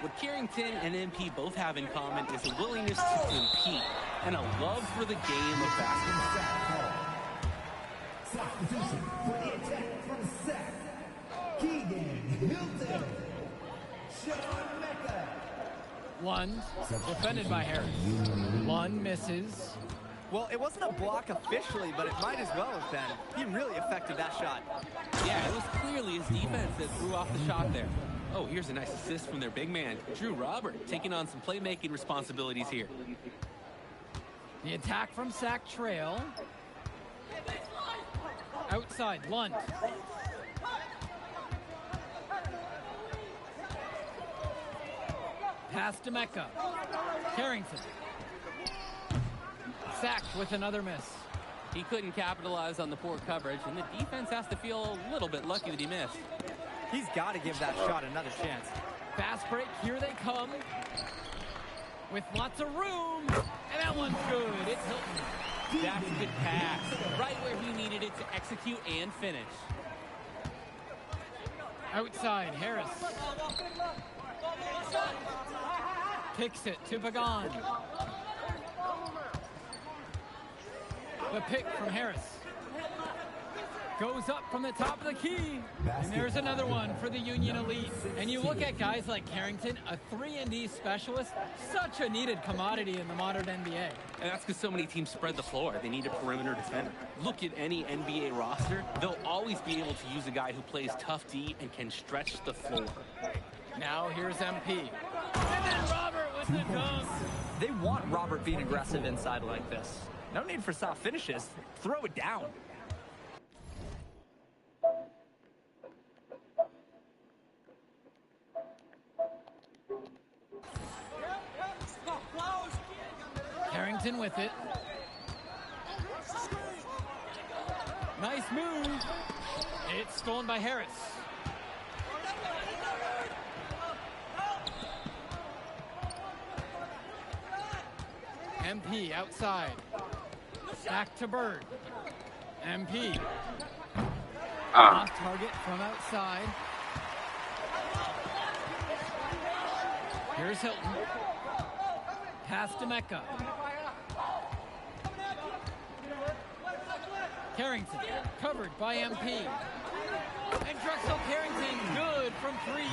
What Carrington and MP both have in common is a willingness to compete and a love for the game of basketball. Soft position for the attack from Sac. Keegan Hilton. Sean Mecca. Lund, defended by Harris. Lund misses. Well, it wasn't a block officially, but it might as well have been. He really affected that shot. Yeah, it was clearly his defense that threw off the shot there. Oh, here's a nice assist from their big man, Drew Robert, taking on some playmaking responsibilities here. The attack from Sac Trail. Outside, Lund. Pass to Mecca. Carrington. Sacked with another miss. He couldn't capitalize on the poor coverage, and the defense has to feel a little bit lucky that he missed. He's got to give that shot another chance. Fast break, here they come. With lots of room. And that one's good. It's Hilton. That's a good pass. Right where he needed it to execute and finish. Outside, Harris. Kicks it to Pagan. The pick from Harris. Goes up from the top of the key. And there's another one for the Union Elite. And you look at guys like Carrington, a 3-and-D specialist, such a needed commodity in the modern NBA. And that's because so many teams spread the floor. They need a perimeter defender. Look at any NBA roster. They'll always be able to use a guy who plays tough D and can stretch the floor. Now here's MP. And then Robert with the dunk. They want Robert being aggressive inside like this. No need for soft finishes. Throw it down. Carrington with it. Nice move. It's stolen by Harris. MP outside. Back to Bird. MP. Off target from outside. Here's Hilton. Pass to Mecca. Carrington, covered by MP. And Drexel Carrington, good from 3.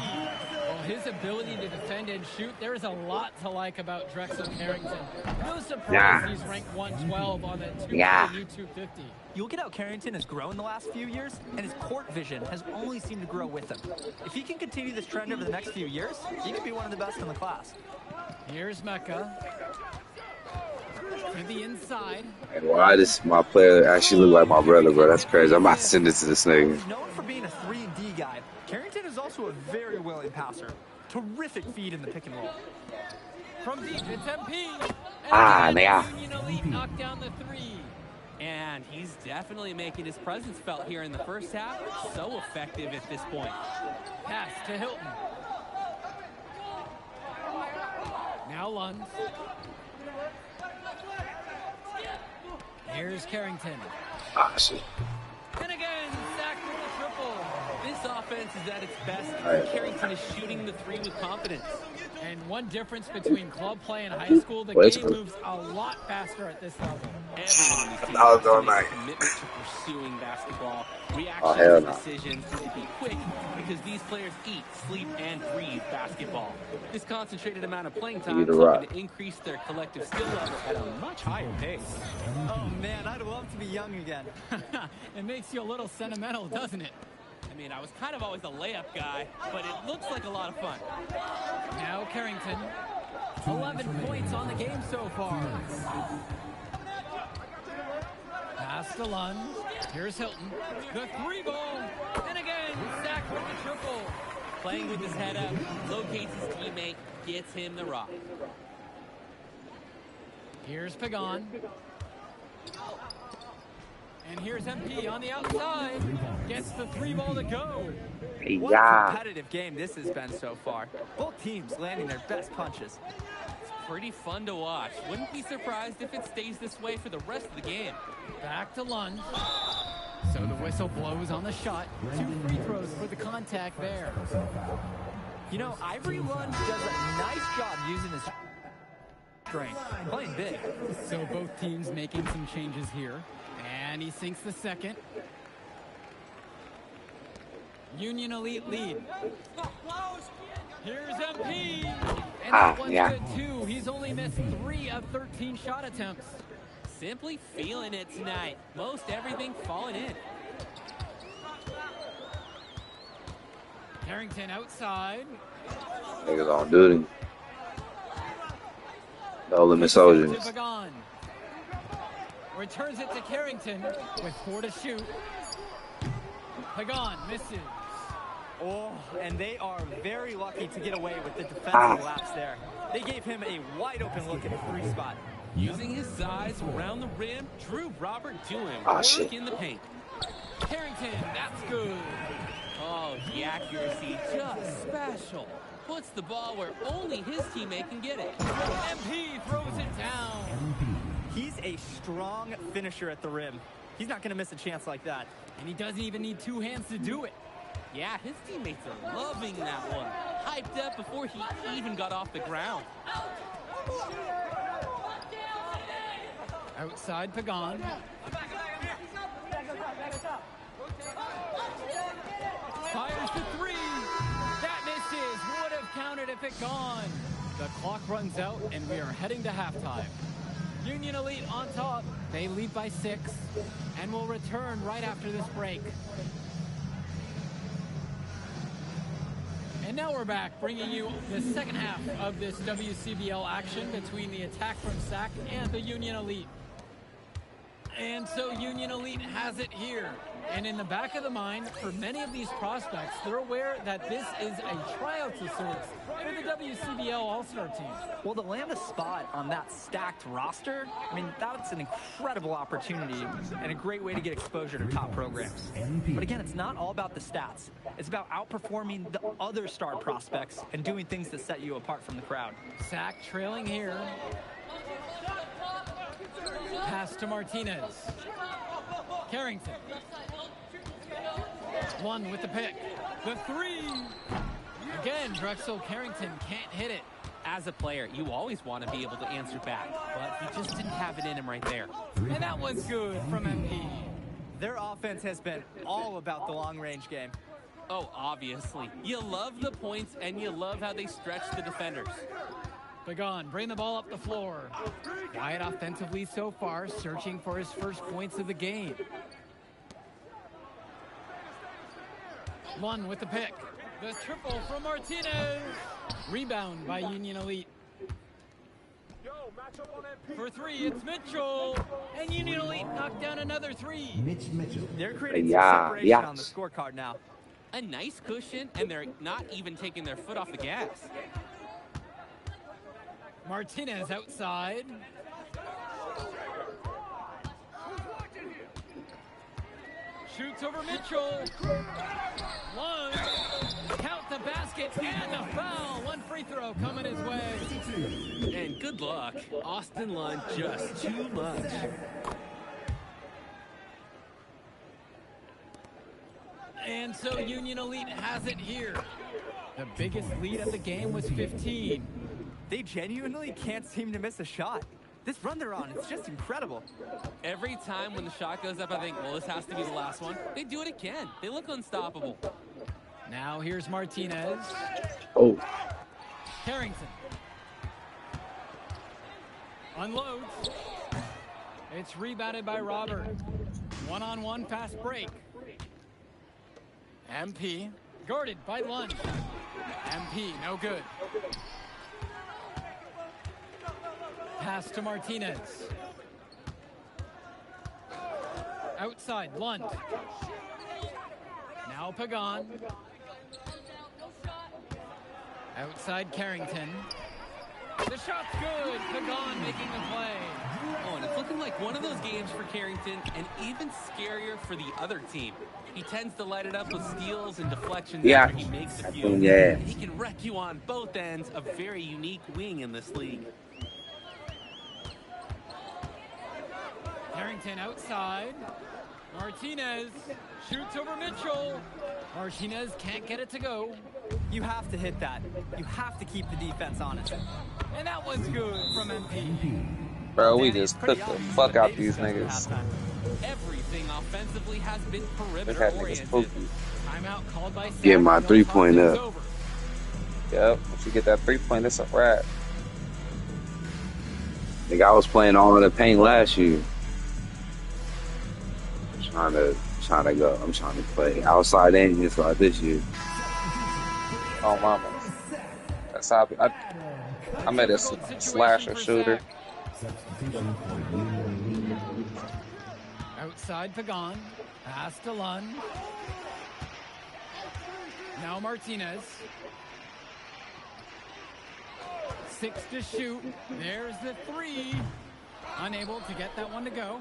Well, his ability to defend and shoot, there's a lot to like about Drexel Carrington. No surprise he's ranked 112 on the 250. You look at how Carrington has grown the last few years, and his court vision has only seemed to grow with him. If he can continue this trend over the next few years, he could be one of the best in the class. Here's Mecca. To the inside. And why does my player actually look like my brother, bro? That's crazy. I'm about to send this to this nigga. He's known for being a 3-and-D guy. Carrington is also a very willing passer. Terrific feed in the pick and roll. From deep, it's MP. Nigga. Union Elite knocked down the three. And he's definitely making his presence felt here in the first half. So effective at this point. Pass to Hilton. Now Lund. Here's Carrington. Shit. And again, sacked with a triple. This offense is at its best. Carrington is shooting the three with confidence. And one difference between club play and high school, the game moves a lot faster at this level. Everyone is commitment to pursuing basketball. Reaction decisions to be quick because these players eat, sleep, and breathe basketball. This concentrated amount of playing time is helping to increase their collective skill level at a much higher pace. Oh man, I'd love to be young again. It makes you a little sentimental, doesn't it? I mean, I was kind of always a layup guy, but it looks like a lot of fun. Now Carrington, 11 points on the game so far. Pass to Lund. Here's Hilton. The three ball. And again, sacked with the triple. Playing with his head up, locates his teammate, gets him the rock. Here's Pagan. And here's MP on the outside. Gets the three ball to go. What a competitive game this has been so far. Both teams landing their best punches. It's pretty fun to watch. Wouldn't be surprised if it stays this way for the rest of the game. Back to Lund. So the whistle blows on the shot. 2 free throws for the contact there. You know, Ivory Lund does a nice job using his strength, playing big. So both teams making some changes here. And he sinks the second. Union Elite lead. Here's MP. And that one's good too. He's only missed 3 of 13 shot attempts. Simply feeling it tonight. Most everything falling in. Carrington outside. Niggas on duty. No limit soldiers. Returns it to Carrington with 4 to shoot. Pagan misses. Oh, and they are very lucky to get away with the defensive lapse there. They gave him a wide open look at the 3 spot. Using his size around the rim, Drew Robert doing work in the paint. Carrington, that's good. Oh, the accuracy just special. Puts the ball where only his teammate can get it. MP throws it down. He's a strong finisher at the rim. He's not going to miss a chance like that. And he doesn't even need 2 hands to do it. Yeah, his teammates are loving that one. Hyped up before he even got off the ground. Outside Pagan. Fires the 3. That misses. Would have counted if it gone. The clock runs out and we are heading to halftime. Union Elite on top. They lead by 6 and will return right after this break. And now we're back, bringing you the second half of this WCBL action between the Attack from SAC and the Union Elite. And so Union Elite has it here. And in the back of the mind, for many of these prospects, they're aware that this is a tryout of sorts for the WCBL All-Star team. Well, to land a spot on that stacked roster, I mean, that's an incredible opportunity and a great way to get exposure to top programs. But again, it's not all about the stats. It's about outperforming the other star prospects and doing things that set you apart from the crowd. SAC trailing here. Pass to Martinez. Carrington. One with the pick. The 3. Again, Drexel Carrington can't hit it. As a player, you always want to be able to answer back, but he just didn't have it in him right there. And that one's good from MP. Their offense has been all about the long-range game. Oh, obviously. You love the points, and you love how they stretch the defenders. Pagan, bring the ball up the floor. Quiet offensively so far, searching for his first points of the game. One with the pick. The triple from Martinez. Rebound by Union Elite. For three, it's Mitchell. And Union Elite knocked down another three. Mitch Mitchell. They're creating some separation on the scorecard now. A nice cushion, and they're not even taking their foot off the gas. Martinez outside. Shoots over Mitchell. Lund. Count the basket and the foul. One free throw coming his way. And good luck. Austin Lund just too much. And so Union Elite has it here. The biggest lead of the game was 15. They genuinely can't seem to miss a shot. This run they're on, it's just incredible. Every time when the shot goes up, I think, well, this has to be the last one. They do it again. They look unstoppable. Now here's Martinez. Oh. Carrington. Unloads. It's rebounded by Robert. One-on-one fast break. MP. Guarded by Lund. MP, no good. Pass to Martinez. Outside, Lund. Now Pagan. Outside, Carrington. The shot's good. Pagan making the play. Oh, and it's looking like one of those games for Carrington, and even scarier for the other team. He tends to light it up with steals and deflections after he makes a few. Yeah. He can wreck you on both ends. A very unique wing in this league. Carrington outside. Martinez shoots over Mitchell. Martinez can't get it to go. You have to hit that. You have to keep the defense honest. And that one's good from MP. Bro, we just cooked the fuck out these niggas. Everything offensively has been They had perimeter niggas oriented. spooky. Timeout called by Sam. Get my 3-point up. Over. Yep, if you get that 3-point, it's a wrap. Nigga, I was playing all in the paint last year. I'm trying to play outside and inside this year. Oh, mama. That's how I made a slasher shooter. Outside Pagan. Pass to Lund. Now Martinez. 6 to shoot. There's the 3. Unable to get that one to go.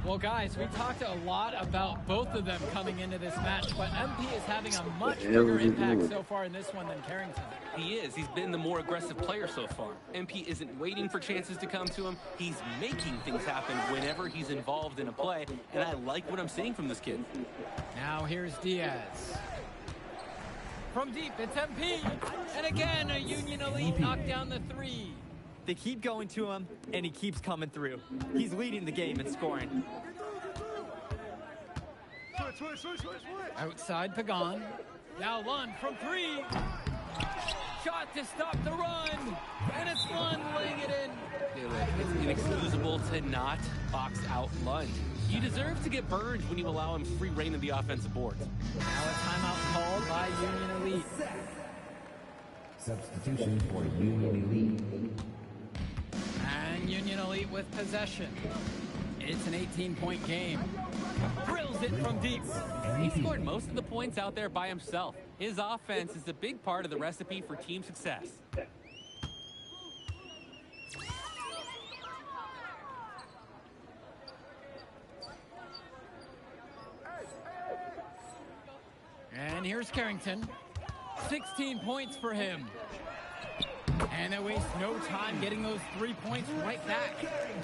Well, guys, we talked a lot about both of them coming into this match, but MP is having a much bigger impact so far in this one than Carrington. He is. He's been the more aggressive player so far. MP isn't waiting for chances to come to him. He's making things happen whenever he's involved in a play, and I like what I'm seeing from this kid. Now here's Diaz. From deep, it's MP. And again, a Union Elite knocked down the 3. They keep going to him, and he keeps coming through. He's leading the game in scoring. Outside Pagan. Now Lund from 3. Shot to stop the run. And it's Lund laying it in. It's inexcusable to not box out Lund. You deserve to get burned when you allow him free reign of the offensive boards. Now a timeout called by Union Elite. Substitution for Union Elite. And Union Elite with possession. It's an 18-point game. Drills it from deep. He scored most of the points out there by himself. His offense is a big part of the recipe for team success. And here's Carrington. 16 points for him. And they waste no time getting those 3 points right back.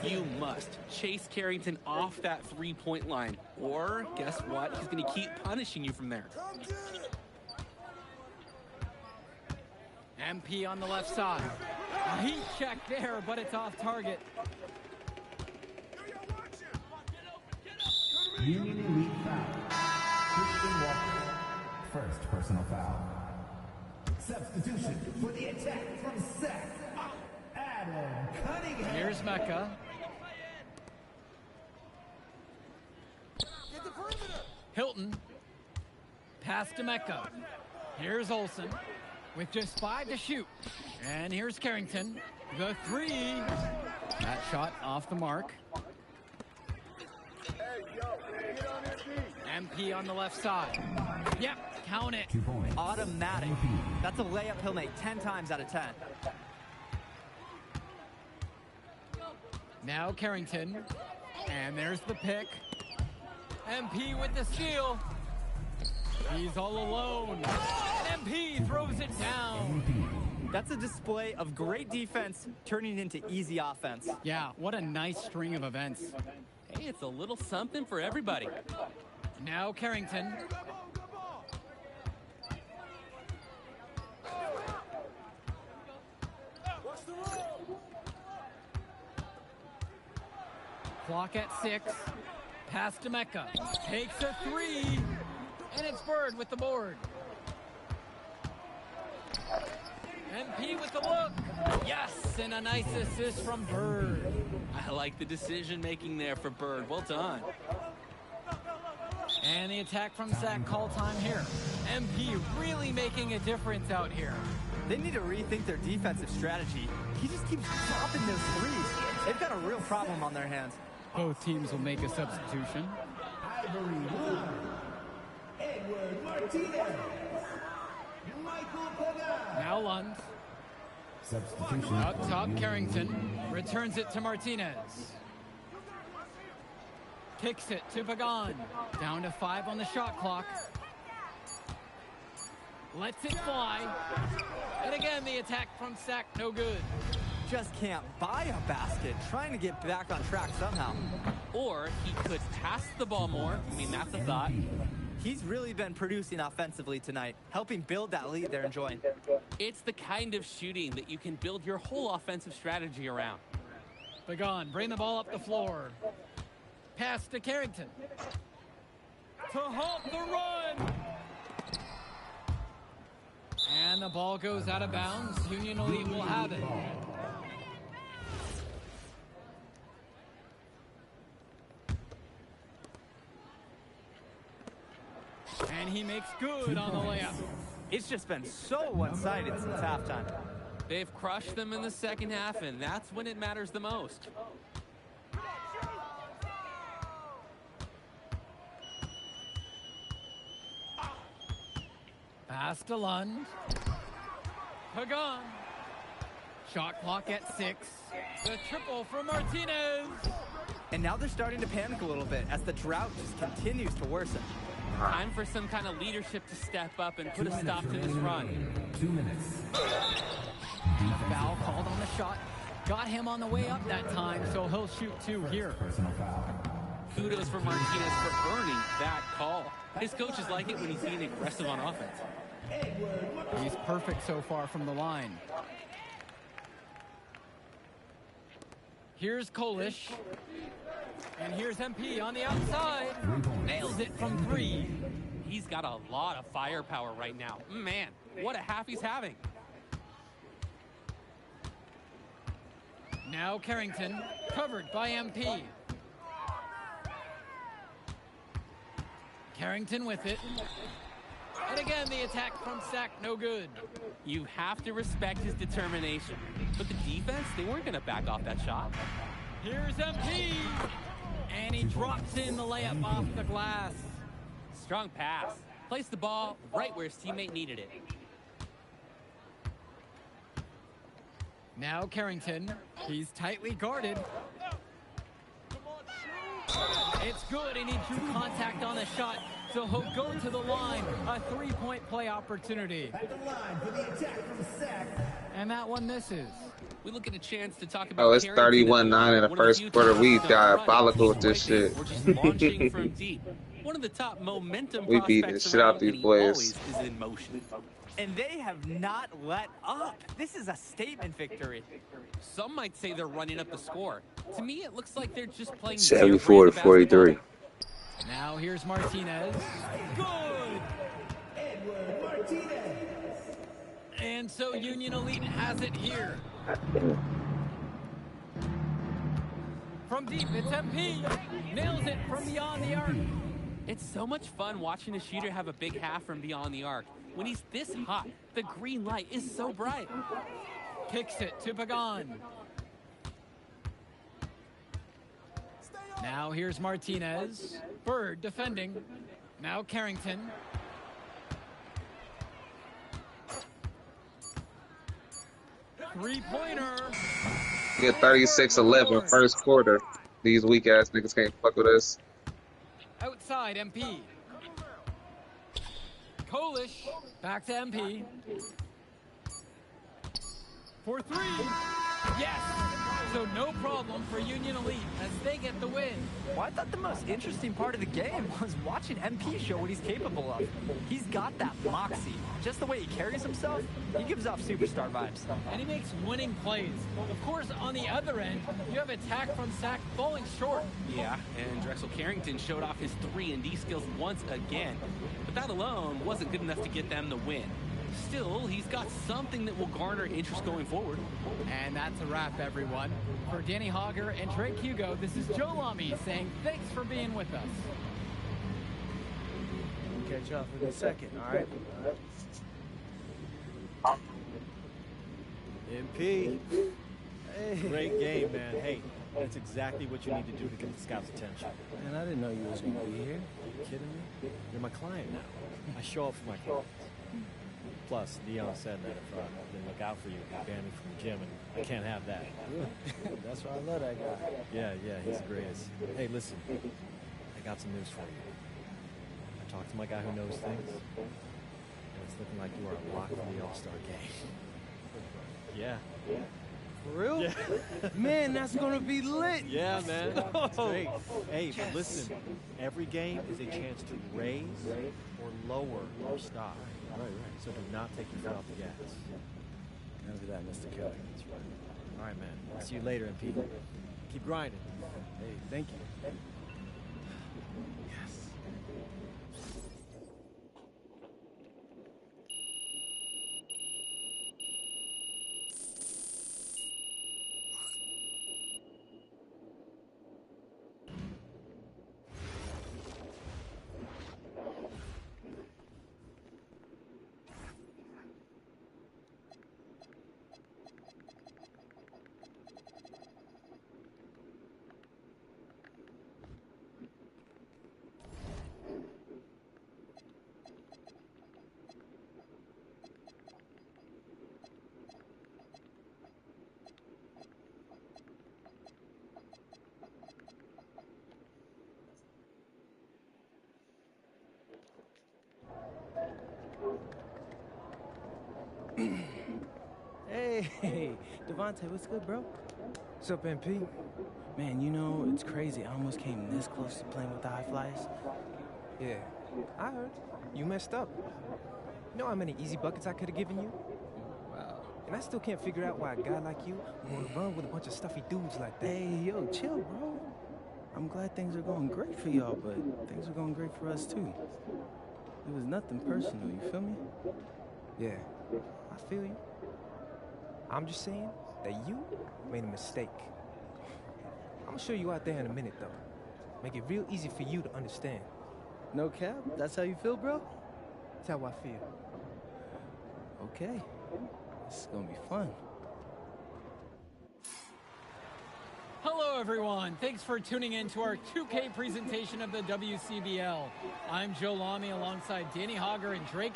You must chase Carrington off that three-point line. Or, guess what? He's going to keep punishing you from there. MP on the left side. A heat check there, but it's off target. Union Elite foul. Christian Walker. First personal foul. Substitution for the attack from Seth. Adam Cunningham. Here's Mecca. Hilton. Pass to Mecca. Here's Olsen with just 5 to shoot. And here's Carrington. The 3. shot off the mark. MP on the left side. Yep, count it. Automatic. That's a layup he'll make 10 times out of 10. Now Carrington. And there's the pick. MP with the steal. He's all alone. And MP throws it down. That's a display of great defense turning into easy offense. Yeah, what a nice string of events. Hey, it's a little something for everybody. Now Carrington. Clock at 6. Pass to Mecca. Takes a 3. And it's Bird with the board. MP with the look. Yes, and a nice assist from Bird. I like the decision-making there for Bird. Well done. And the attack from Sac call time here. MP really making a difference out here. They need to rethink their defensive strategy. He just keeps dropping those threes. They've got a real problem on their hands. Both teams will make a substitution. Ivory 1, Edward Martinez. Michael Pagan. Now Lund. Substitution. Up top, Carrington. Returns it to Martinez. Kicks it to Pagan. Down to 5 on the shot clock. Lets it fly. And again, the attack from Sac, no good. Just can't buy a basket, trying to get back on track somehow. Or he could pass the ball more. I mean, that's a thought. He's really been producing offensively tonight, helping build that lead they're enjoying. It's the kind of shooting that you can build your whole offensive strategy around. Pagan, bring the ball up the floor. Pass to Carrington. To halt the run. And the ball goes out of bounds. Union Elite will have it. And he makes good on the layup. It's just been so one-sided since halftime. They've crushed them in the second half, and that's when it matters the most. Pass to Lund. Pagan. Shot clock at 6. The triple from Martinez. And now they're starting to panic a little bit as the drought just continues to worsen. Time for some kind of leadership to step up and put a stop to this run. 2 minutes. Foul called on the shot. Got him on the way up that time, so he'll shoot 2 here. Personal foul. Kudos for Martinez for earning that call. His coaches like it when he's being aggressive on offense. He's perfect so far from the line. Here's Kolish. And here's MP on the outside. Nails it from 3. He's got a lot of firepower right now. Man, what a half he's having. Now Carrington, covered by MP. Carrington with it. And again, the attack from Sac, no good. You have to respect his determination. But the defense, they weren't going to back off that shot. Here's MP. And he drops in the layup off the glass. Strong pass. Placed the ball right where his teammate needed it. Now Carrington. He's tightly guarded. It's good. He needs true contact on the shot, so he'll go to the line. A 3-point play opportunity. At the line for the attack from Sac. And that one misses. We look at a chance to talk about. Oh, it's 31-9 in the first quarter. We diabolical with this shit. We're just launching from deep. One of the top momentum We beat the shit out these players. Is in motion. And they have not let up. This is a statement victory. Some might say they're running up the score. To me, it looks like they're just playing 74-43. Now here's Martinez. Good. Edward Martinez. And so Union Elite has it here. From deep, it's MP. Nails it from beyond the arc. It's so much fun watching a shooter have a big half from beyond the arc. When he's this hot, the green light is so bright. Kicks it to Pagan. Now here's Martinez. Bird defending. Now Carrington. Three-pointer. Get 36-11 first quarter. These weak ass niggas can't fuck with us. Outside MP. Kolish. Back to MP. For three. Yes. So no problem for Union Elite as they get the win. Well, I thought the most interesting part of the game was watching MP show what he's capable of. He's got that moxie. Just the way he carries himself, he gives off superstar vibes. And he makes winning plays. Of course, on the other end, you have attack from Sac falling short. Yeah, and Drexel Carrington showed off his 3-and-D skills once again. But that alone wasn't good enough to get them the win. Still, he's got something that will garner interest going forward. And that's a wrap, everyone. For Danny Hogger and Drake Hugo, this is Joe Lamy saying thanks for being with us. We'll catch up in a second, all right? MP. Hey. Great game, man. Hey, that's exactly what you need to do to get the scouts' attention. Man, I didn't know you was going to be here. Are you kidding me? You're my client now. I show up for my clients. Plus, Dion said that if I didn't look out for you, he'd ban me from the gym, and I can't have that. That's why I love that guy. Yeah, he's the greatest. Hey, listen, I got some news for you. I talked to my guy who knows things, and it's looking like you are locked for the All-Star game. Yeah. For real? Yeah. Man, that's going to be lit. Yeah, man. It's great. Hey, but listen, every game is a chance to raise or lower your stock. Right. So do not take your foot off the gas. After that, Mr. Kelly. That's right. All right, man. I'll see you later, MP. Keep grinding. Hey, thank you. Yes. Hey, Devontae, what's good, bro? What's up, MP? Man, you know, it's crazy. I almost came this close to playing with the High Flyers. Yeah, I heard. You messed up. You know how many easy buckets I could have given you? Wow. And I still can't figure out why a guy like you would run with a bunch of stuffy dudes like that. Hey, yo, chill, bro. I'm glad things are going great for y'all, but things are going great for us, too. It was nothing personal, you feel me? Yeah, I feel you. I'm just saying that you made a mistake. I'm gonna show you out there in a minute, though. Make it real easy for you to understand. No cap? That's how you feel, bro? That's how I feel. Okay. This is gonna be fun. Hello, everyone. Thanks for tuning in to our 2K presentation of the WCBL. I'm Joe Lamy alongside Danny Hogger and Drake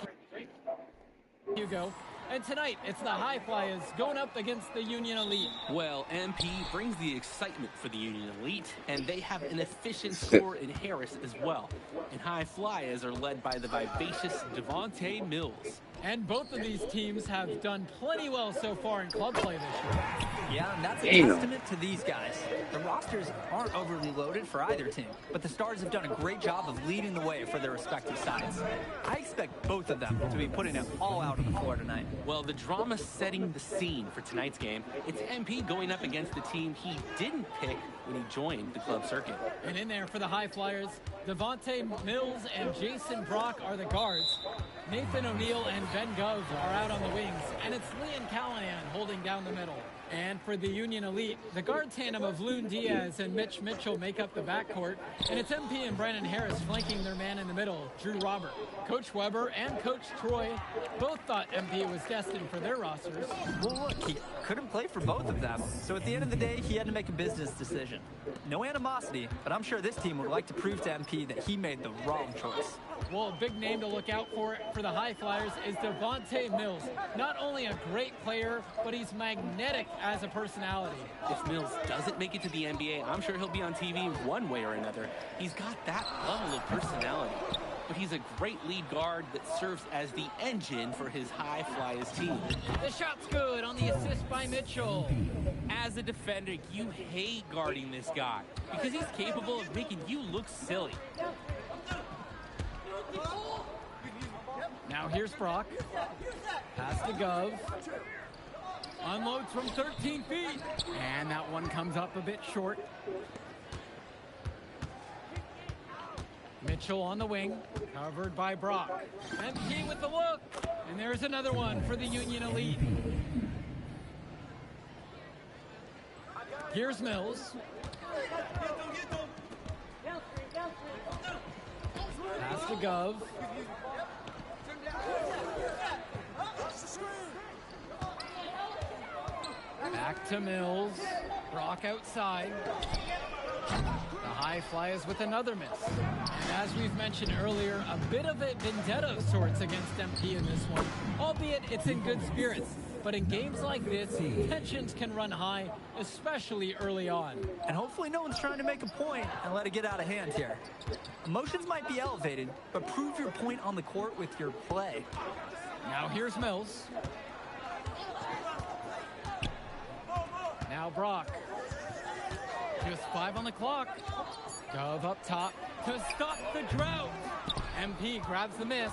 Hugo. And tonight, it's the High Flyers going up against the Union Elite. Well, MP brings the excitement for the Union Elite, and they have an efficient scorer in Harris as well. And High Flyers are led by the vivacious Devontae Mills. And both of these teams have done plenty well so far in club play this year. Yeah, and that's a testament to these guys. The rosters aren't overly loaded for either team, but the Stars have done a great job of leading the way for their respective sides. I expect both of them to be putting it all out on the floor tonight. Well, the drama setting the scene for tonight's game, it's MP going up against the team he didn't pick when he joined the club circuit. And in there for the High Flyers, Devontae Mills and Jason Brock are the guards. Nathan O'Neill and Ben Gove are out on the wings, and it's Liam Callahan holding down the middle. And for the Union Elite, the guard tandem of Loon Diaz and Mitch Mitchell make up the backcourt, and it's MP and Brandon Harris flanking their man in the middle, Drew Robert. Coach Weber and Coach Troy both thought MP was destined for their rosters. Well, look, he couldn't play for both of them, so at the end of the day, he had to make a business decision. No animosity, but I'm sure this team would like to prove to MP that he made the wrong choice. Well, a big name to look out for the High Flyers is Devontae Mills. Not only a great player, but he's magnetic as a personality. If Mills doesn't make it to the NBA, I'm sure he'll be on TV one way or another. He's got that level of personality. But he's a great lead guard that serves as the engine for his High Flyers team. The shot's good on the assist by Mitchell. As a defender, you hate guarding this guy because he's capable of making you look silly. Now here's Brock. Pass to Gov. Unloads from 13 feet. And that one comes up a bit short. Mitchell on the wing, covered by Brock. MP with the look. And there's another one for the Union Elite. Here's Mills. Pass to Gov. Back to Mills. Brock outside. The High Flyers with another miss. And as we've mentioned earlier, a bit of a vendetta of sorts against MP in this one, albeit it's in good spirits. But in games like this, tensions can run high, especially early on. And hopefully no one's trying to make a point and let it get out of hand here. Emotions might be elevated, but prove your point on the court with your play. Now here's Mills. Now Brock. Just 5 on the clock. Gov up top to stop the drought. MP grabs the miss.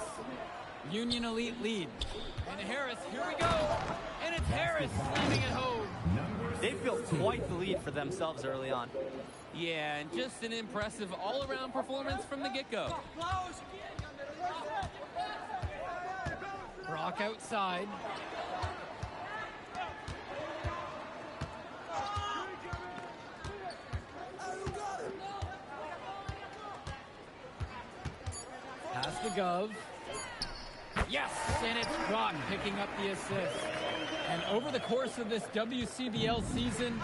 Union Elite lead. And Harris, here we go. And it's Harris slamming it home. They've built quite the lead for themselves early on. Yeah, and just an impressive all-around performance from the get-go. Brock outside. Pass to Gov. Yes, and it's Brock picking up the assist. And over the course of this WCBL season,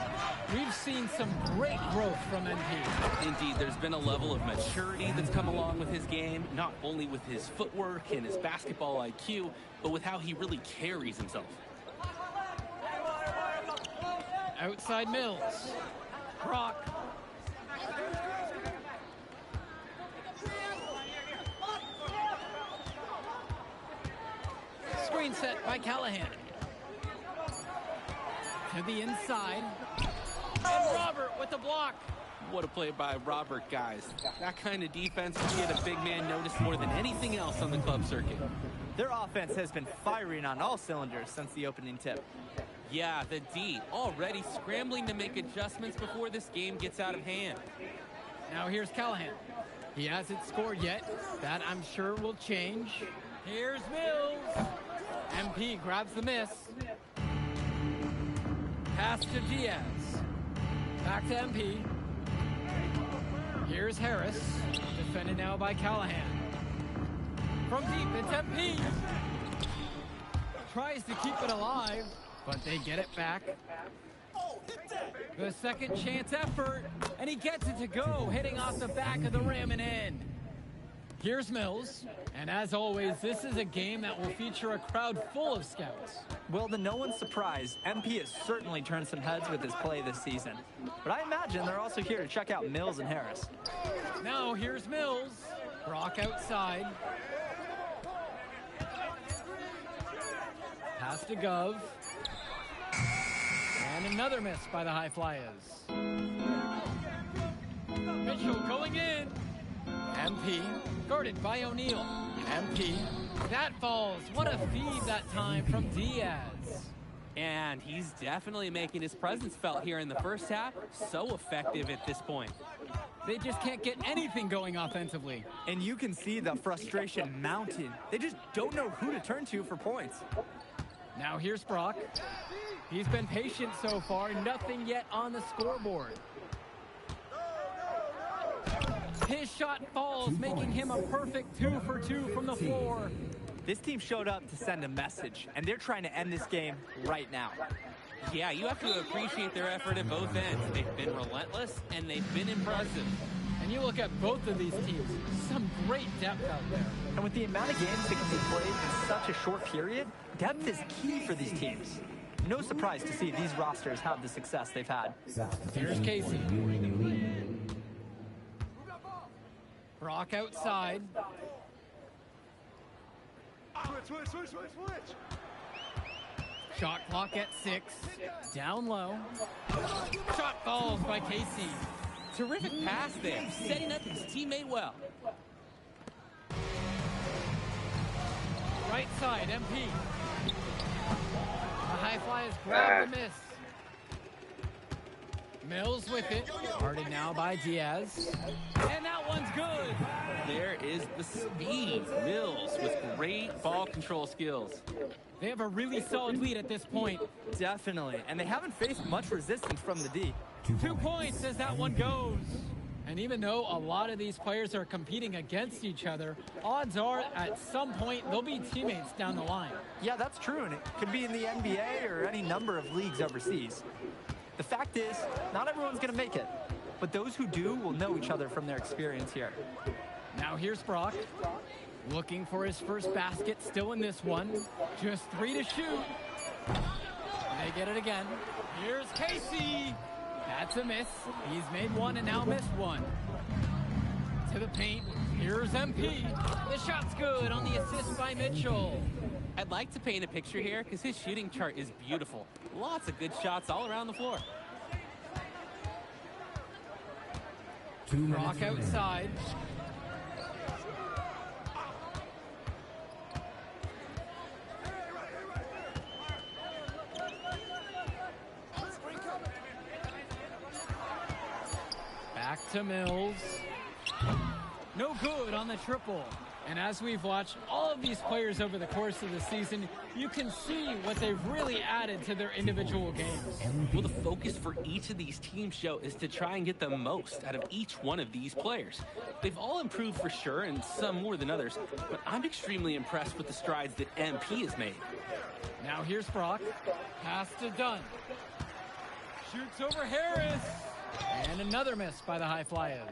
we've seen some great growth from MP. Indeed, there's been a level of maturity that's come along with his game, not only with his footwork and his basketball IQ, but with how he really carries himself. Outside Mills. Brock. Screen set by Callahan. To the inside. And Robert with the block. What a play by Robert, guys. That kind of defense will get a big man noticed more than anything else on the club circuit. Their offense has been firing on all cylinders since the opening tip. Yeah, the D already scrambling to make adjustments before this game gets out of hand. Now here's Callahan. He hasn't scored yet. That I'm sure will change. Here's Mills. MP grabs the miss. Pass to Diaz. Back to MP. Here's Harris. Defended now by Callahan. From deep, it's MP. Tries to keep it alive, but they get it back. The second chance effort, and he gets it to go, hitting off the back of the rim and in. Here's Mills, and as always, this is a game that will feature a crowd full of scouts. Well, to no one's surprise, MP has certainly turned some heads with his play this season. But I imagine they're also here to check out Mills and Harris. Now here's Mills. Brock outside. Pass to Gov. And another miss by the High Flyers. Mitchell going in. MP, guarded by O'Neal. MP, that falls. What a feed that time from Diaz. And he's definitely making his presence felt here in the first half. So effective at this point. They just can't get anything going offensively. And you can see the frustration mounting. They just don't know who to turn to for points. Now here's Brock. He's been patient so far, nothing yet on the scoreboard. His shot falls, making him a perfect 2 for 2 from the floor. This team showed up to send a message, and they're trying to end this game right now. Yeah, you have to appreciate their effort at both ends. They've been relentless, and they've been impressive. And you look at both of these teams, some great depth out there. And with the amount of games that can be played in such a short period, depth is key for these teams. No surprise to see these rosters have the success they've had. Here's Casey. Brock outside. Switch. Shot clock at 6. Down low. Shot falls by Casey. Terrific pass there, setting up his teammate well. Right side, MP. The high flyers grab the miss. Mills with it. Guarded now by Diaz. And that one's good. There is the speed. Mills with great ball control skills. They have a really solid lead at this point. Definitely. And they haven't faced much resistance from the D. 2 points as that one goes. And even though a lot of these players are competing against each other, odds are at some point they'll be teammates down the line. Yeah, that's true. And it could be in the NBA or any number of leagues overseas. The fact is, not everyone's going to make it. But those who do will know each other from their experience here. Now here's Brock. Looking for his first basket, still in this one. Just 3 to shoot. They get it again. Here's Casey. That's a miss. He's made 1 and now missed 1. To the paint. Here's MP. The shot's good on the assist by Mitchell. I'd like to paint a picture here because his shooting chart is beautiful. Lots of good shots all around the floor. Brock outside. Back to Mills. No good on the triple. And as we've watched all of these players over the course of the season, you can see what they've really added to their individual games. Well, the focus for each of these teams, Joe, is to try and get the most out of each one of these players. They've all improved for sure, and some more than others, but I'm extremely impressed with the strides that MP has made. Now here's Brock. Pass to Dunn. Shoots over Harris. And another miss by the High Flyers.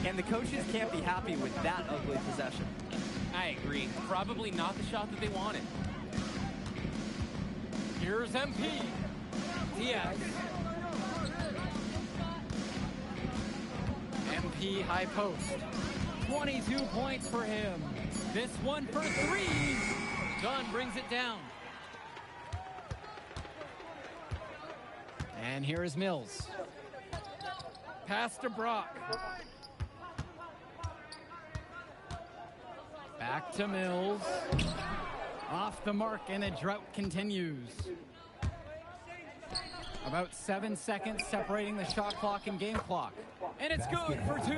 And the coaches can't be happy with that ugly possession. I agree. Probably not the shot that they wanted. Here's MP. Diaz. MP high post. 22 points for him. This one for 3. Dunn brings it down. And here is Mills. Pass to Brock. Back to Mills. Off the mark, and the drought continues. About 7 seconds separating the shot clock and game clock. And it's good for 2.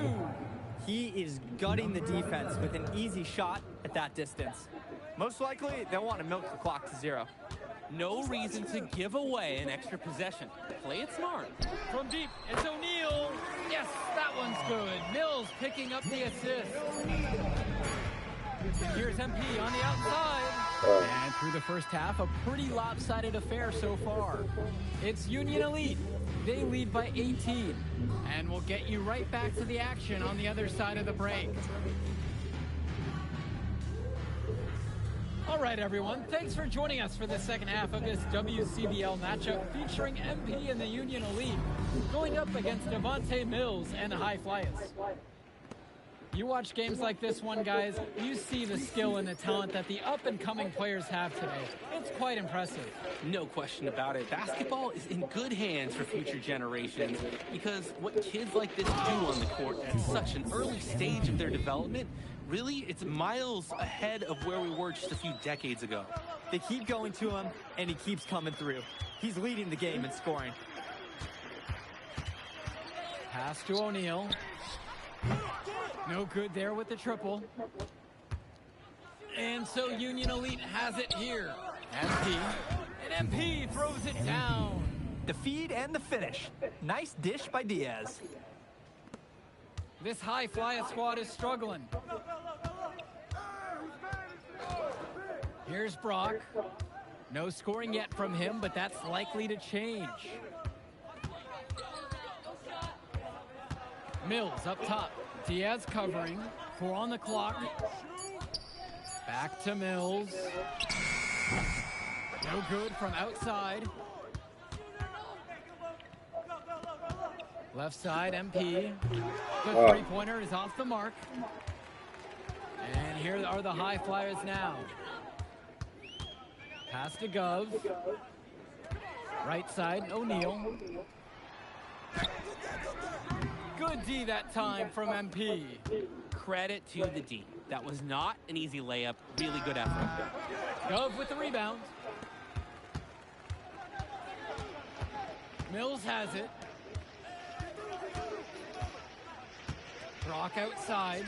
He is gutting the defense with an easy shot at that distance. Most likely, they'll want to milk the clock to 0. No reason to give away an extra possession. Play it smart. From deep, it's O'Neal. Yes, that one's good. Mills picking up the assist. Here's MP on the outside. And through the first half, a pretty lopsided affair so far. It's Union Elite. They lead by 18. And we'll get you right back to the action on the other side of the break. All right, everyone. Thanks for joining us for the second half of this WCBL matchup featuring MP and the Union Elite going up against Devontae Mills and the High Flyers. You watch games like this one, guys, you see the skill and the talent that the up-and-coming players have today. It's quite impressive. No question about it. Basketball is in good hands for future generations because what kids like this do on the court at such an early stage of their development, really, it's miles ahead of where we were just a few decades ago. They keep going to him, and he keeps coming through. He's leading the game in scoring. Pass to O'Neal. No good there with the triple. And so Union Elite has it here. MP. And MP throws it down. The feed and the finish. Nice dish by Diaz. This high fly squad is struggling. Here's Brock. No scoring yet from him, but that's likely to change. Mills up top. Diaz covering. 4 on the clock. Back to Mills. No good from outside. Left side, MP. The three-pointer is off the mark. And here are the high flyers now. Pass to Gov. Right side, O'Neal. Good D that time from MP. Credit to the D. That was not an easy layup. Really good effort. Gov with the rebound. Mills has it. Brock outside.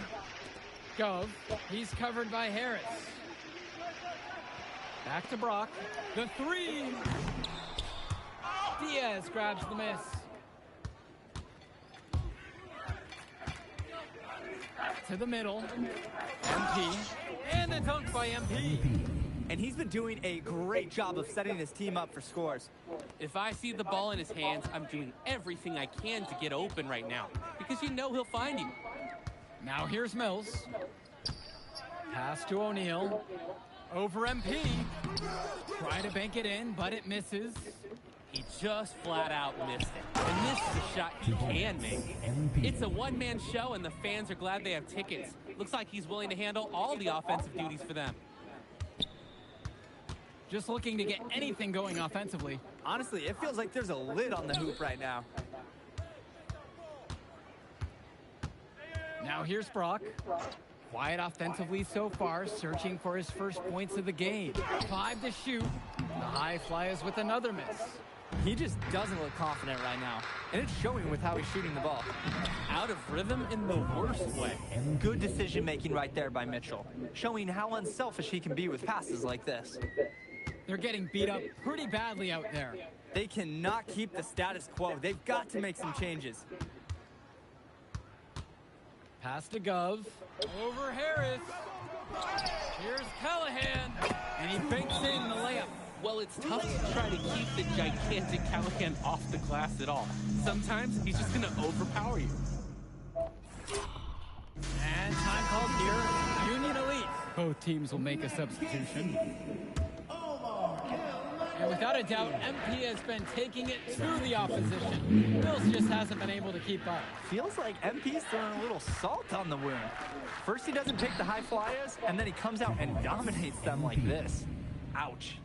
Gov. He's covered by Harris. Back to Brock. The three. Diaz grabs the miss. To the middle. MP. And the dunk by MP. And he's been doing a great job of setting his team up for scores. If I see the ball in his hands, I'm doing everything I can to get open right now, because you know he'll find you. Now here's Mills. Pass to O'Neal. Over MP. Try to bank it in, but it misses. He just flat out missed it. And this is a shot he can make. It's a one-man show, and the fans are glad they have tickets. Looks like he's willing to handle all the offensive duties for them. Just looking to get anything going offensively. Honestly, it feels like there's a lid on the hoop right now. Now here's Brock. Quiet offensively so far, searching for his first points of the game. 5 to shoot. The high flyers with another miss. He just doesn't look confident right now. And it's showing with how he's shooting the ball. Out of rhythm in the worst way. Good decision making right there by Mitchell. Showing how unselfish he can be with passes like this. They're getting beat up pretty badly out there. They cannot keep the status quo. They've got to make some changes. Pass to Gov. Over Harris. Here's Callahan. And he banks in the layup. Well, it's tough to try to keep the gigantic Callahan off the glass at all. Sometimes he's just going to overpower you. And time called here. Union Elite. Both teams will make a substitution. And without a doubt, MP has been taking it to the opposition. Mills just hasn't been able to keep up. Feels like MP's throwing a little salt on the wound. First he doesn't pick the high flyers, and then he comes out and dominates them like this. Ouch.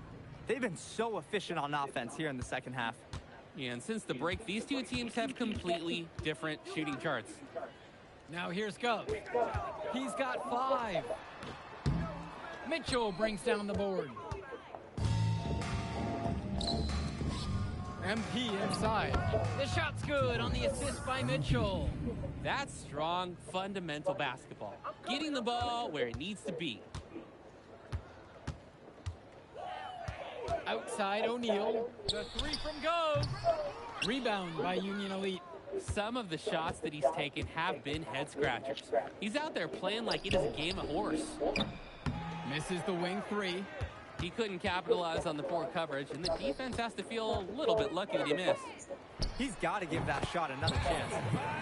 They've been so efficient on offense here in the second half. Yeah, and since the break, these two teams have completely different shooting charts. Now here's Gov. He's got 5. Mitchell brings down the board. MP inside. The shot's good on the assist by Mitchell. That's strong, fundamental basketball. Getting the ball where it needs to be. Outside O'Neal. The 3 from Gov. Rebound by Union Elite. Some of the shots that he's taken have been head scratchers. He's out there playing like it is a game of horse. Misses the wing 3. He couldn't capitalize on the poor coverage, and the defense has to feel a little bit lucky that he missed. He's got to give that shot another chance.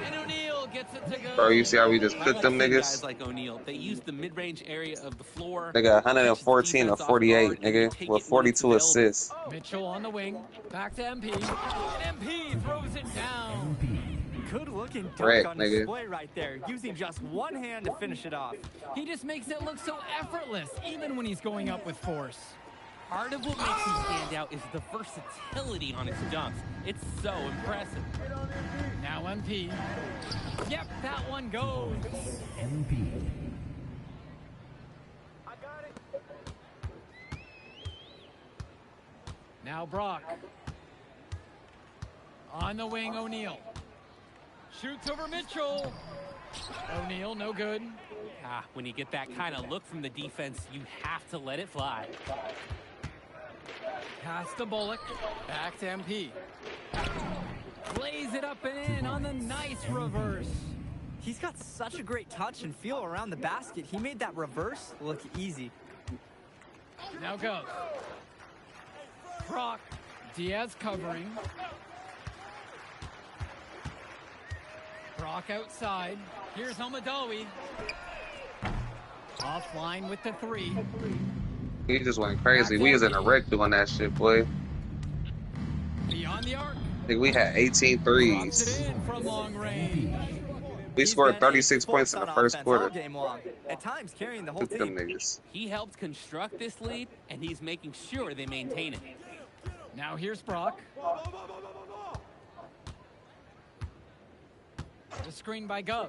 And O'Neal gets it to go. Bro, you see how we just cooked them niggas? Guys like O'Neal, they use the mid-range area of the floor. They got 114 of 48, nigga, with 42 assists. Mitchell on the wing. Back to MP. And MP throws it down. Good looking dunk Correct, on nigga. display right there, using just one hand to finish it off. He just makes it look so effortless, even when he's going up with force. Part of what makes him stand out is the versatility on his dunks. It's so impressive. Now MP. Yep, that one goes. MP. Now Brock. On the wing, O'Neal. Shoots over Mitchell. O'Neal, no good. When you get that kind of look from the defense, you have to let it fly. Pass to Bullock. Back to MP. Plays it up and in on the nice reverse. He's got such a great touch and feel around the basket. He made that reverse look easy. Now go. Brock. Diaz covering. Brock outside. Here's Almadawi. Offline with the 3. He just went crazy. We was in a wreck doing that shit, boy. Beyond the arc. I think we had 18 threes. It in from long range. We scored 36 points in the first quarter. At times carrying the whole Took them team. niggas. He helped construct this lead, and he's making sure they maintain it. Now here's Brock. The screen by Gov.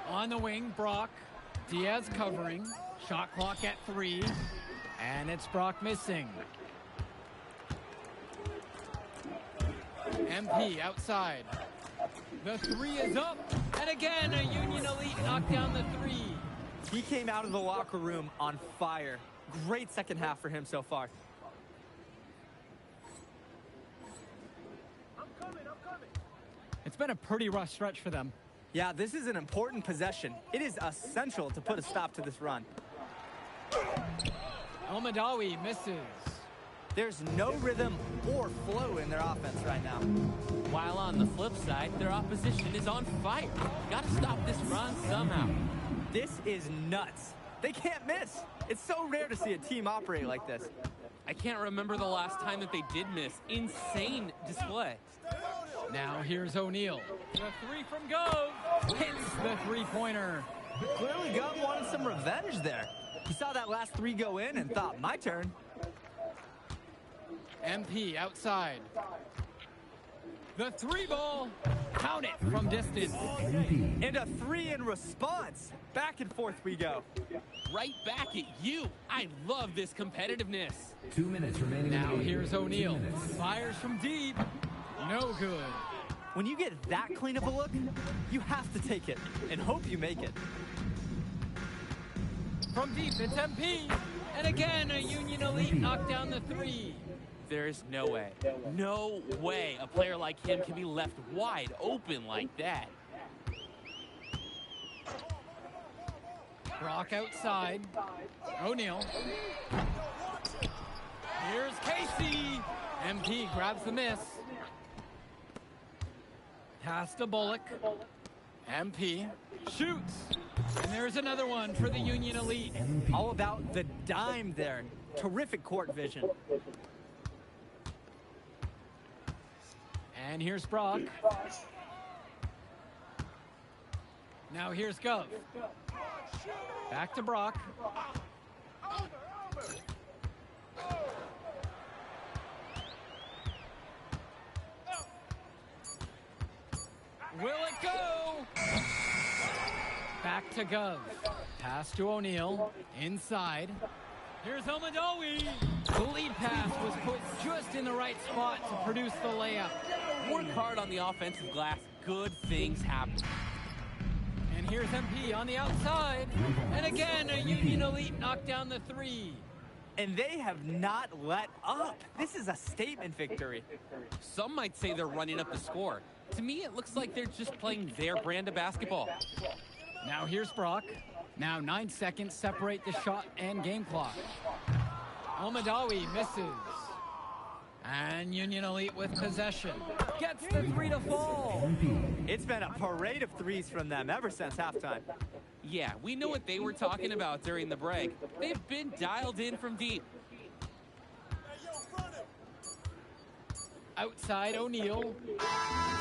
On the wing, Brock. Diaz covering. Shot clock at 3. And it's Brock missing. MP outside. The 3 is up. And again, a Union Elite knocked down the 3. He came out of the locker room on fire. Great second half for him so far. It's been a pretty rough stretch for them. Yeah, this is an important possession. It is essential to put a stop to this run. Almadawi misses. There's no rhythm or flow in their offense right now. While on the flip side, their opposition is on fire. Gotta stop this run somehow. This is nuts. They can't miss. It's so rare to see a team operate like this. I can't remember the last time that they did miss. Insane display. Now here's O'Neal. The 3 from Gove. Hits the 3-pointer. Clearly Gov wanted some revenge there. He saw that last 3 go in and thought, my turn. MP outside. The 3 ball. Count it from distance. And a 3 in response. Back and forth we go. Right back at you. I love this competitiveness. 2 minutes remaining. Now here's O'Neal. Fires from deep. No good. When you get that clean of a look, you have to take it and hope you make it. From deep, it's MP. And again, a Union Elite knocked down the 3. There's no way. No way a player like him can be left wide open like that. Brock outside. O'Neal. Here's Casey. MP grabs the miss. Pass to Bullock. MP shoots. And there's another one for the Union Elite. All about the dime there. Terrific court vision. And here's Brock. Now here's Gov. Back to Brock. Will it go? Back to Gov. Pass to O'Neal. Inside. Here's Almadawi. The lead pass was put just in the right spot to produce the layup. Work hard on the offensive glass. Good things happen. And here's MP on the outside. And again, a Union Elite knocked down the 3. And they have not let up. This is a statement victory. Some might say they're running up the score. To me, it looks like they're just playing their brand of basketball. Now here's Brock. Now 9 seconds separate the shot and game clock. Almadawi misses. And Union Elite with possession. Gets the 3 to fall. It's been a parade of threes from them ever since halftime. Yeah, we know what they were talking about during the break. They've been dialed in from deep. Outside O'Neal.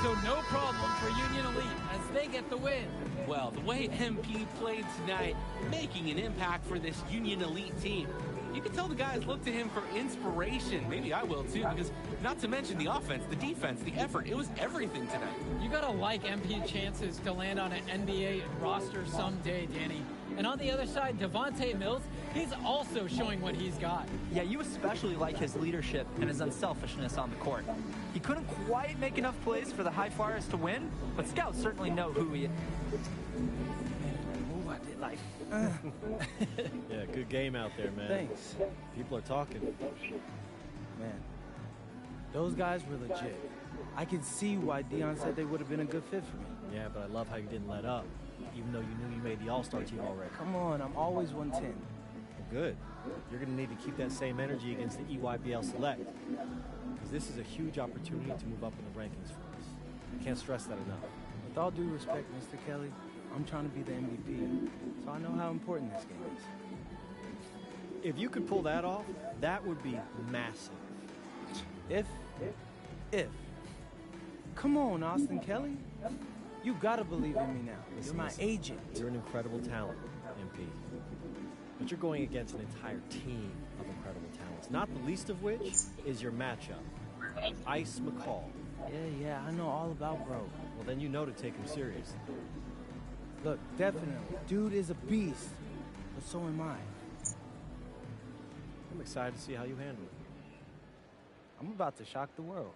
So no problem for Union Elite as they get the win. Well, the way MP played tonight, making an impact for this Union Elite team. You can tell the guys look to him for inspiration. Maybe I will too, because not to mention the offense, the defense, the effort. It was everything tonight. You gotta like MP chances to land on an NBA roster someday, Danny. And on the other side, Devontae Mills, he's also showing what he's got. Yeah, you especially like his leadership and his unselfishness on the court. He couldn't quite make enough plays for the High Flyers to win, but scouts certainly know who he is. life. Yeah, good game out there, man. Thanks. People are talking. Man, those guys were legit. I can see why Dion said they would have been a good fit for me. Yeah, but I love how you didn't let up, even though you knew you made the All-Star team already. Come on, I'm always 110. Well, good. You're going to need to keep that same energy against the EYBL Select, because this is a huge opportunity to move up in the rankings for us. I can't stress that enough. With all due respect, Mr. Kelly, I'm trying to be the MVP, so I know how important this game is. If you could pull that off, that would be massive. If. Come on, Austin Kelly. You gotta believe in me now. You're my agent. You're an incredible talent, MP. But you're going against an entire team of incredible talents, not the least of which is your matchup, Ice McCall. Yeah, I know all about bro. Well, then you know to take him seriously. Look, definitely. Dude is a beast, but so am I. I'm excited to see how you handle it. I'm about to shock the world.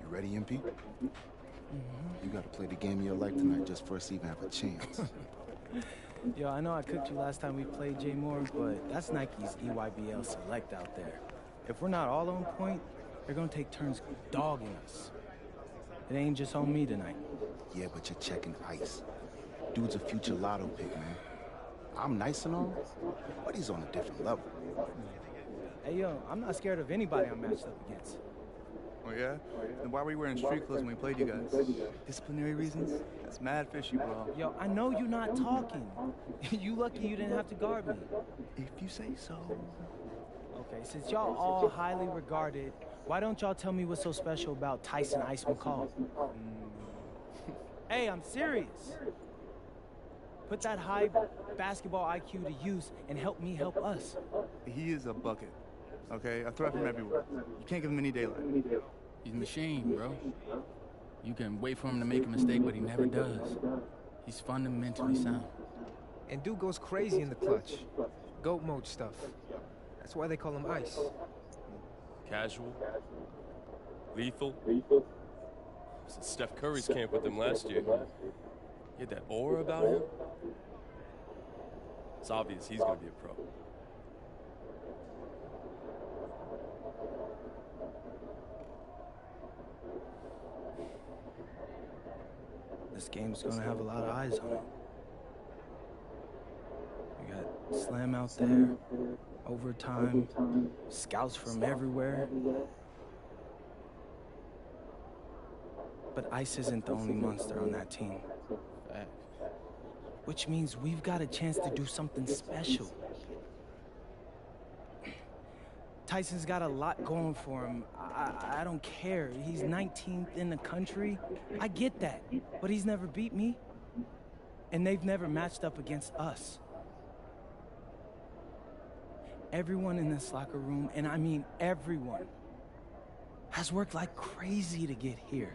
You ready, MP? You gotta play the game of your life tonight just for us to even have a chance. Yo, I know I cooked you last time we played Jay Moore, but that's Nike's EYBL Select out there. If we're not all on point, they're gonna take turns dogging us. It ain't just on me tonight. Yeah, but you're checking ice. Dude's a future lotto pick, man. I'm nice and all, but he's on a different level. Hey, yo, I'm not scared of anybody I'm matched up against. Oh, yeah? Then why were you wearing street clothes when we played you guys? Disciplinary reasons? That's mad fishy, bro. Yo, I know you're not talking. You lucky you didn't have to guard me. If you say so. Okay, since y'all all highly regarded, why don't y'all tell me what's so special about Tyson Ice McCall? Hey, I'm serious. Put that high basketball IQ to use and help me help us. He is a bucket, okay? I threat from everywhere. You can't give him any daylight. He's a machine, bro. You can wait for him to make a mistake, but he never does. He's fundamentally sound. And dude goes crazy in the clutch. Goat mode stuff. That's why they call him Ice. Casual. Lethal. Since Steph Curry's camp with him last year. He had that aura about him. It's obvious he's going to be a pro. This game's gonna have a lot of eyes on it. We got Slam out there, overtime, scouts from everywhere. But Ice isn't the only monster on that team. Which means we've got a chance to do something special. Tyson's got a lot going for him. I don't care. He's 19th in the country. I get that. But he's never beat me. And they've never matched up against us. Everyone in this locker room, and I mean everyone, has worked like crazy to get here.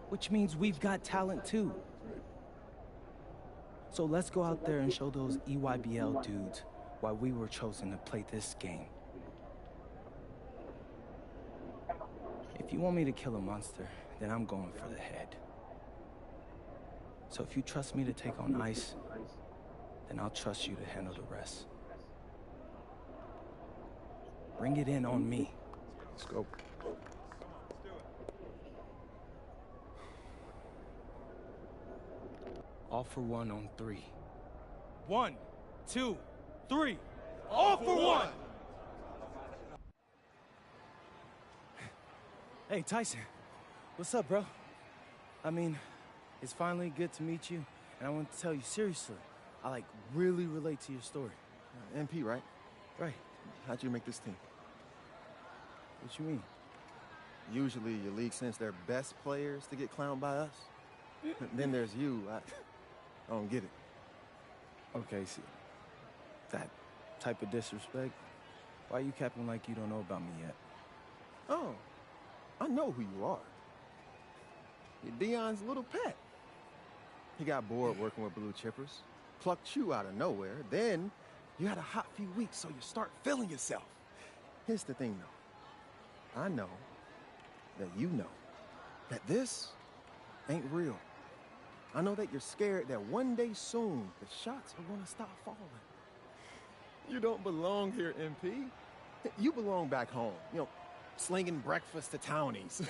Which means we've got talent too. So let's go out there and show those EYBL dudes why we were chosen to play this game. If you want me to kill a monster, then I'm going for the head. So if you trust me to take on Ice, then I'll trust you to handle the rest. Bring it in on me. Let's go. All for one on 3. 1, 2, 3. All for one! Hey, Tyson. What's up, bro? I mean, it's finally good to meet you, and I want to tell you seriously, I really relate to your story. MP, right? Right. How'd you make this team? What you mean? Usually your league sends their best players to get clowned by us. Then there's you. I don't get it. Okay, see, that type of disrespect, why you capping like you don't know about me yet? Oh, I know who you are. You're Deion's little pet. He got bored working with blue chippers, plucked you out of nowhere, then you had a hot few weeks, so you start feeling yourself. Here's the thing, though. I know that you know that this ain't real. I know that you're scared that one day soon the shots are gonna stop falling. You don't belong here, MP. You belong back home, slinging breakfast to townies.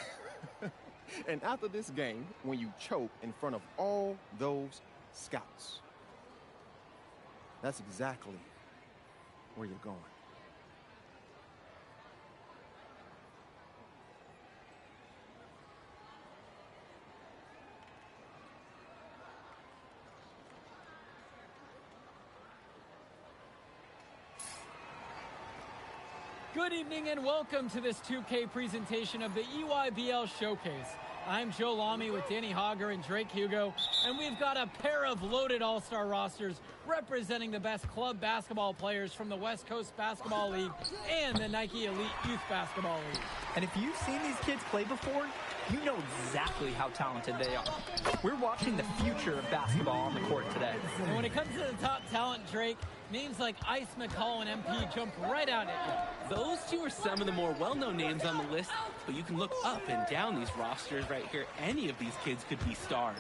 And after this game, when you choke in front of all those scouts, that's exactly where you're going. Good evening and welcome to this 2K presentation of the EYBL Showcase. I'm Joe Lamy with Danny Hogger and Drake Hugo, and we've got a pair of loaded all-star rosters representing the best club basketball players from the West Coast Basketball League and the Nike Elite Youth Basketball League. And if you've seen these kids play before, you know exactly how talented they are. We're watching the future of basketball on the court today. And when it comes to the top talent, Drake, names like Ice McCall and MP jump right out at you. Those two are some of the more well-known names on the list, but you can look up and down these rosters right here. Any of these kids could be stars.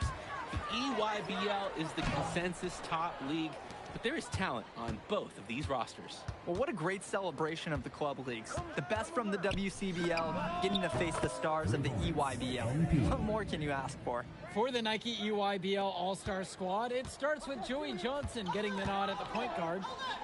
The EYBL is the consensus top league, but there is talent on both of these rosters. Well, what a great celebration of the club leagues. The best from the WCBL, getting to face the stars of the EYBL. What more can you ask for? For the Nike EYBL All-Star squad, it starts with Joey Johnson getting the nod at the point guard.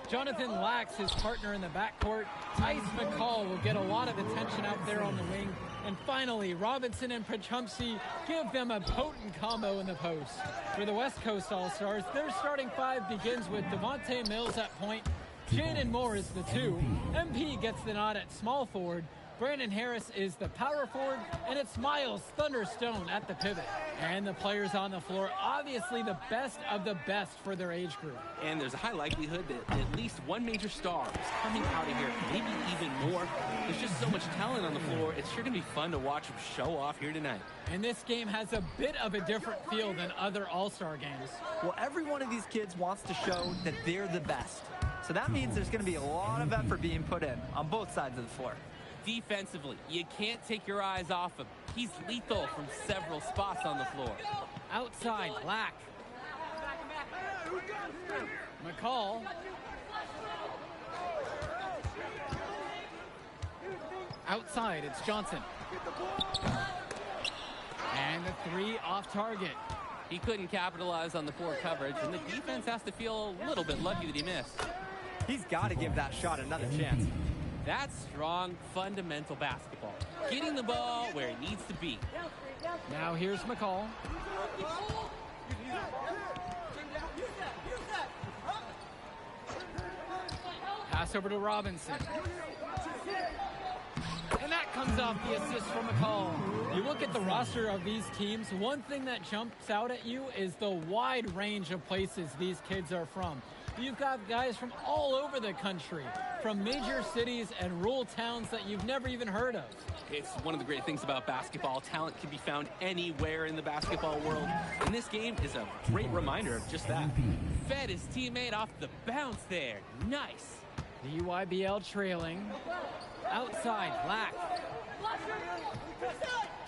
Jonathan Lax, his partner in the backcourt. Ice McCall will get a lot of attention out there on the wing. And finally, Robinson and Pachumsey give them a potent combo in the post. For the West Coast All-Stars, their starting five begins with Devontae Mills at point. Jaden Moore is the 2. MP gets the nod at small forward. Brandon Harris is the power forward, and it's Miles Thunderstone at the pivot. And the players on the floor, obviously the best of the best for their age group. And there's a high likelihood that at least one major star is coming out of here, maybe even more. There's just so much talent on the floor. It's sure going to be fun to watch them show off here tonight. And this game has a bit of a different feel than other All-Star games. Well, every one of these kids wants to show that they're the best. So that means there's going to be a lot of effort being put in on both sides of the floor. Defensively, you can't take your eyes off him. He's lethal from several spots on the floor. Outside, Black. McCall. Outside, it's Johnson. And the 3 off target. He couldn't capitalize on the poor coverage, and the defense has to feel a little bit lucky that he missed. He's got to give that shot another chance. That's strong, fundamental basketball. Getting the ball where it needs to be. Now here's McCall. Pass over to Robinson. And that comes off the assist from McCall. You look at the roster of these teams, one thing that jumps out at you is the wide range of places these kids are from. You've got guys from all over the country, from major cities and rural towns that you've never even heard of. It's one of the great things about basketball. Talent can be found anywhere in the basketball world, and this game is a great reminder of just that. Fed his teammate off the bounce there. Nice. The EYBL trailing. Outside, Black.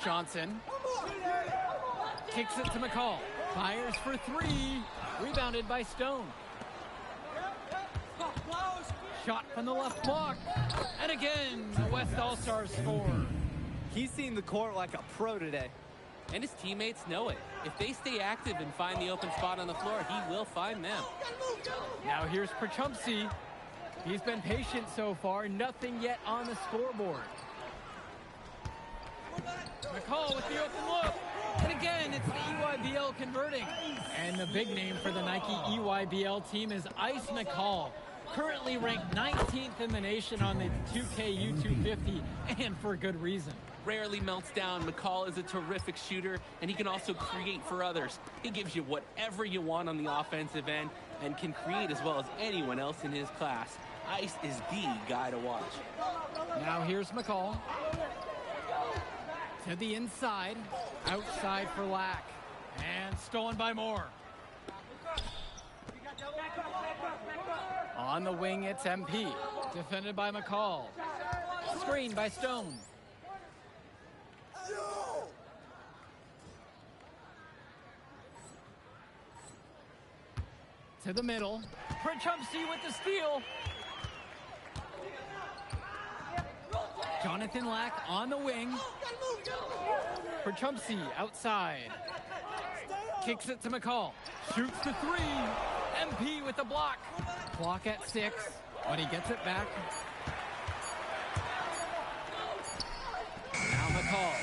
Johnson. Kicks it to McCall. Fires for 3. Rebounded by Stone. Shot from the left block. And again, the West All-Stars score. He's seen the court like a pro today. And his teammates know it. If they stay active and find the open spot on the floor, he will find them. Now here's Pachumsey. He's been patient so far. Nothing yet on the scoreboard. McCall with the open look. And again, it's the EYBL converting. And the big name for the Nike EYBL team is Ice McCall. Currently ranked 19th in the nation on the 2K U250, and for good reason. Rarely melts down. McCall is a terrific shooter, and he can also create for others. He gives you whatever you want on the offensive end and can create as well as anyone else in his class. Ice is the guy to watch. Now here's McCall. To the inside. Outside for Lack. And stolen by Moore. On the wing, it's MP. Defended by McCall. Screened by Stone. To the middle. Pachumsey with the steal. Jonathan Lack on the wing. Pachumsey outside. Kicks it to McCall. Shoots the 3. MP with the block. Clock at 6, but he gets it back. Now McCall.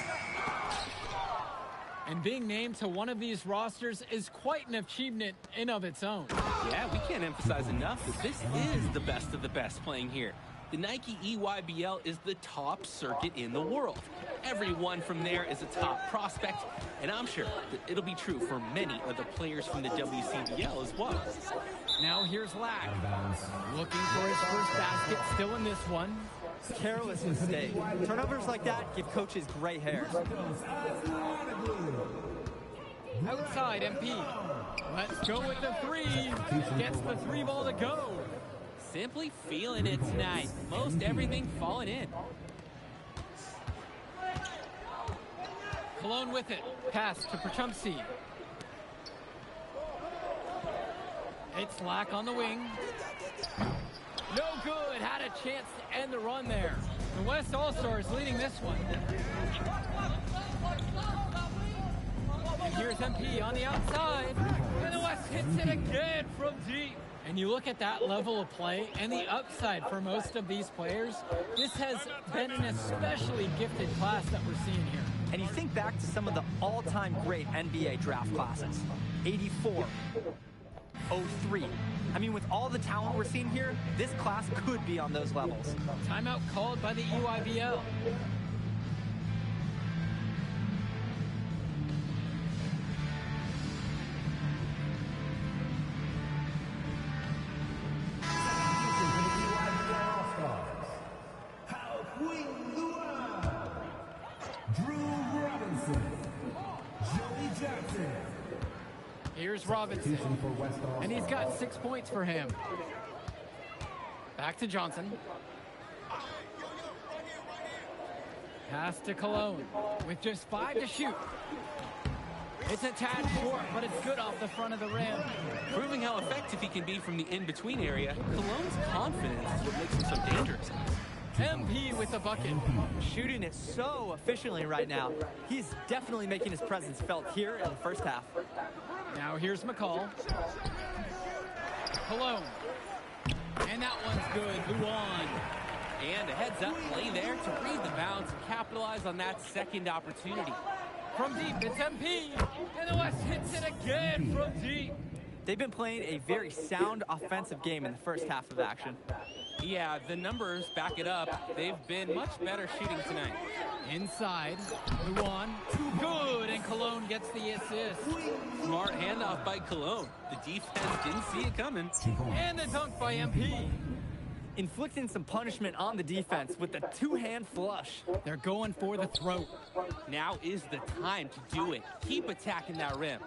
And being named to one of these rosters is quite an achievement in of its own. Yeah, we can't emphasize enough that this is the best of the best playing here. The Nike EYBL is the top circuit in the world. Everyone from there is a top prospect, and I'm sure that it'll be true for many of the players from the WCBL as well. Now here's Lack. Looking for his first basket, still in this one. Careless mistake. Turnovers like that give coaches gray hairs. Outside, MP. Let's go with the three. Gets the three ball to go. Simply feeling it tonight. Most everything falling in. Cologne with it. Pass to Perchumsey. It's Lack on the wing. No good. Had a chance to end the run there. The West All-Stars leading this one. And here's MP on the outside. And the West hits it again from deep. And you look at that level of play and the upside for most of these players. This has been an especially gifted class that we're seeing here. And you think back to some of the all-time great NBA draft classes. 84. 03. I mean, with all the talent we're seeing here, this class could be on those levels. Timeout called by the EYBL. Here's Robinson, and he's got 6 points for him. Back to Johnson. Pass to Cologne with just 5 to shoot. It's a tad short, but it's good off the front of the rim. Proving how effective he can be from the in-between area, Cologne's confidence is what makes him so dangerous. MP with the bucket. Shooting it so efficiently right now. He's definitely making his presence felt here in the first half. Now here's McCall. Cologne. And that one's good. Luan. And a heads-up play there to read the bounce and capitalize on that second opportunity. From deep, it's MP. And the West hits it again from deep. They've been playing a very sound offensive game in the first half of action. Yeah, the numbers back it up. They've been much better shooting tonight. Inside, Luan, good, and Cologne gets the assist. Smart handoff by Cologne. The defense didn't see it coming. And the dunk by MP. Inflicting some punishment on the defense with the two-hand flush. They're going for the throat. Now is the time to do it. Keep attacking that rim.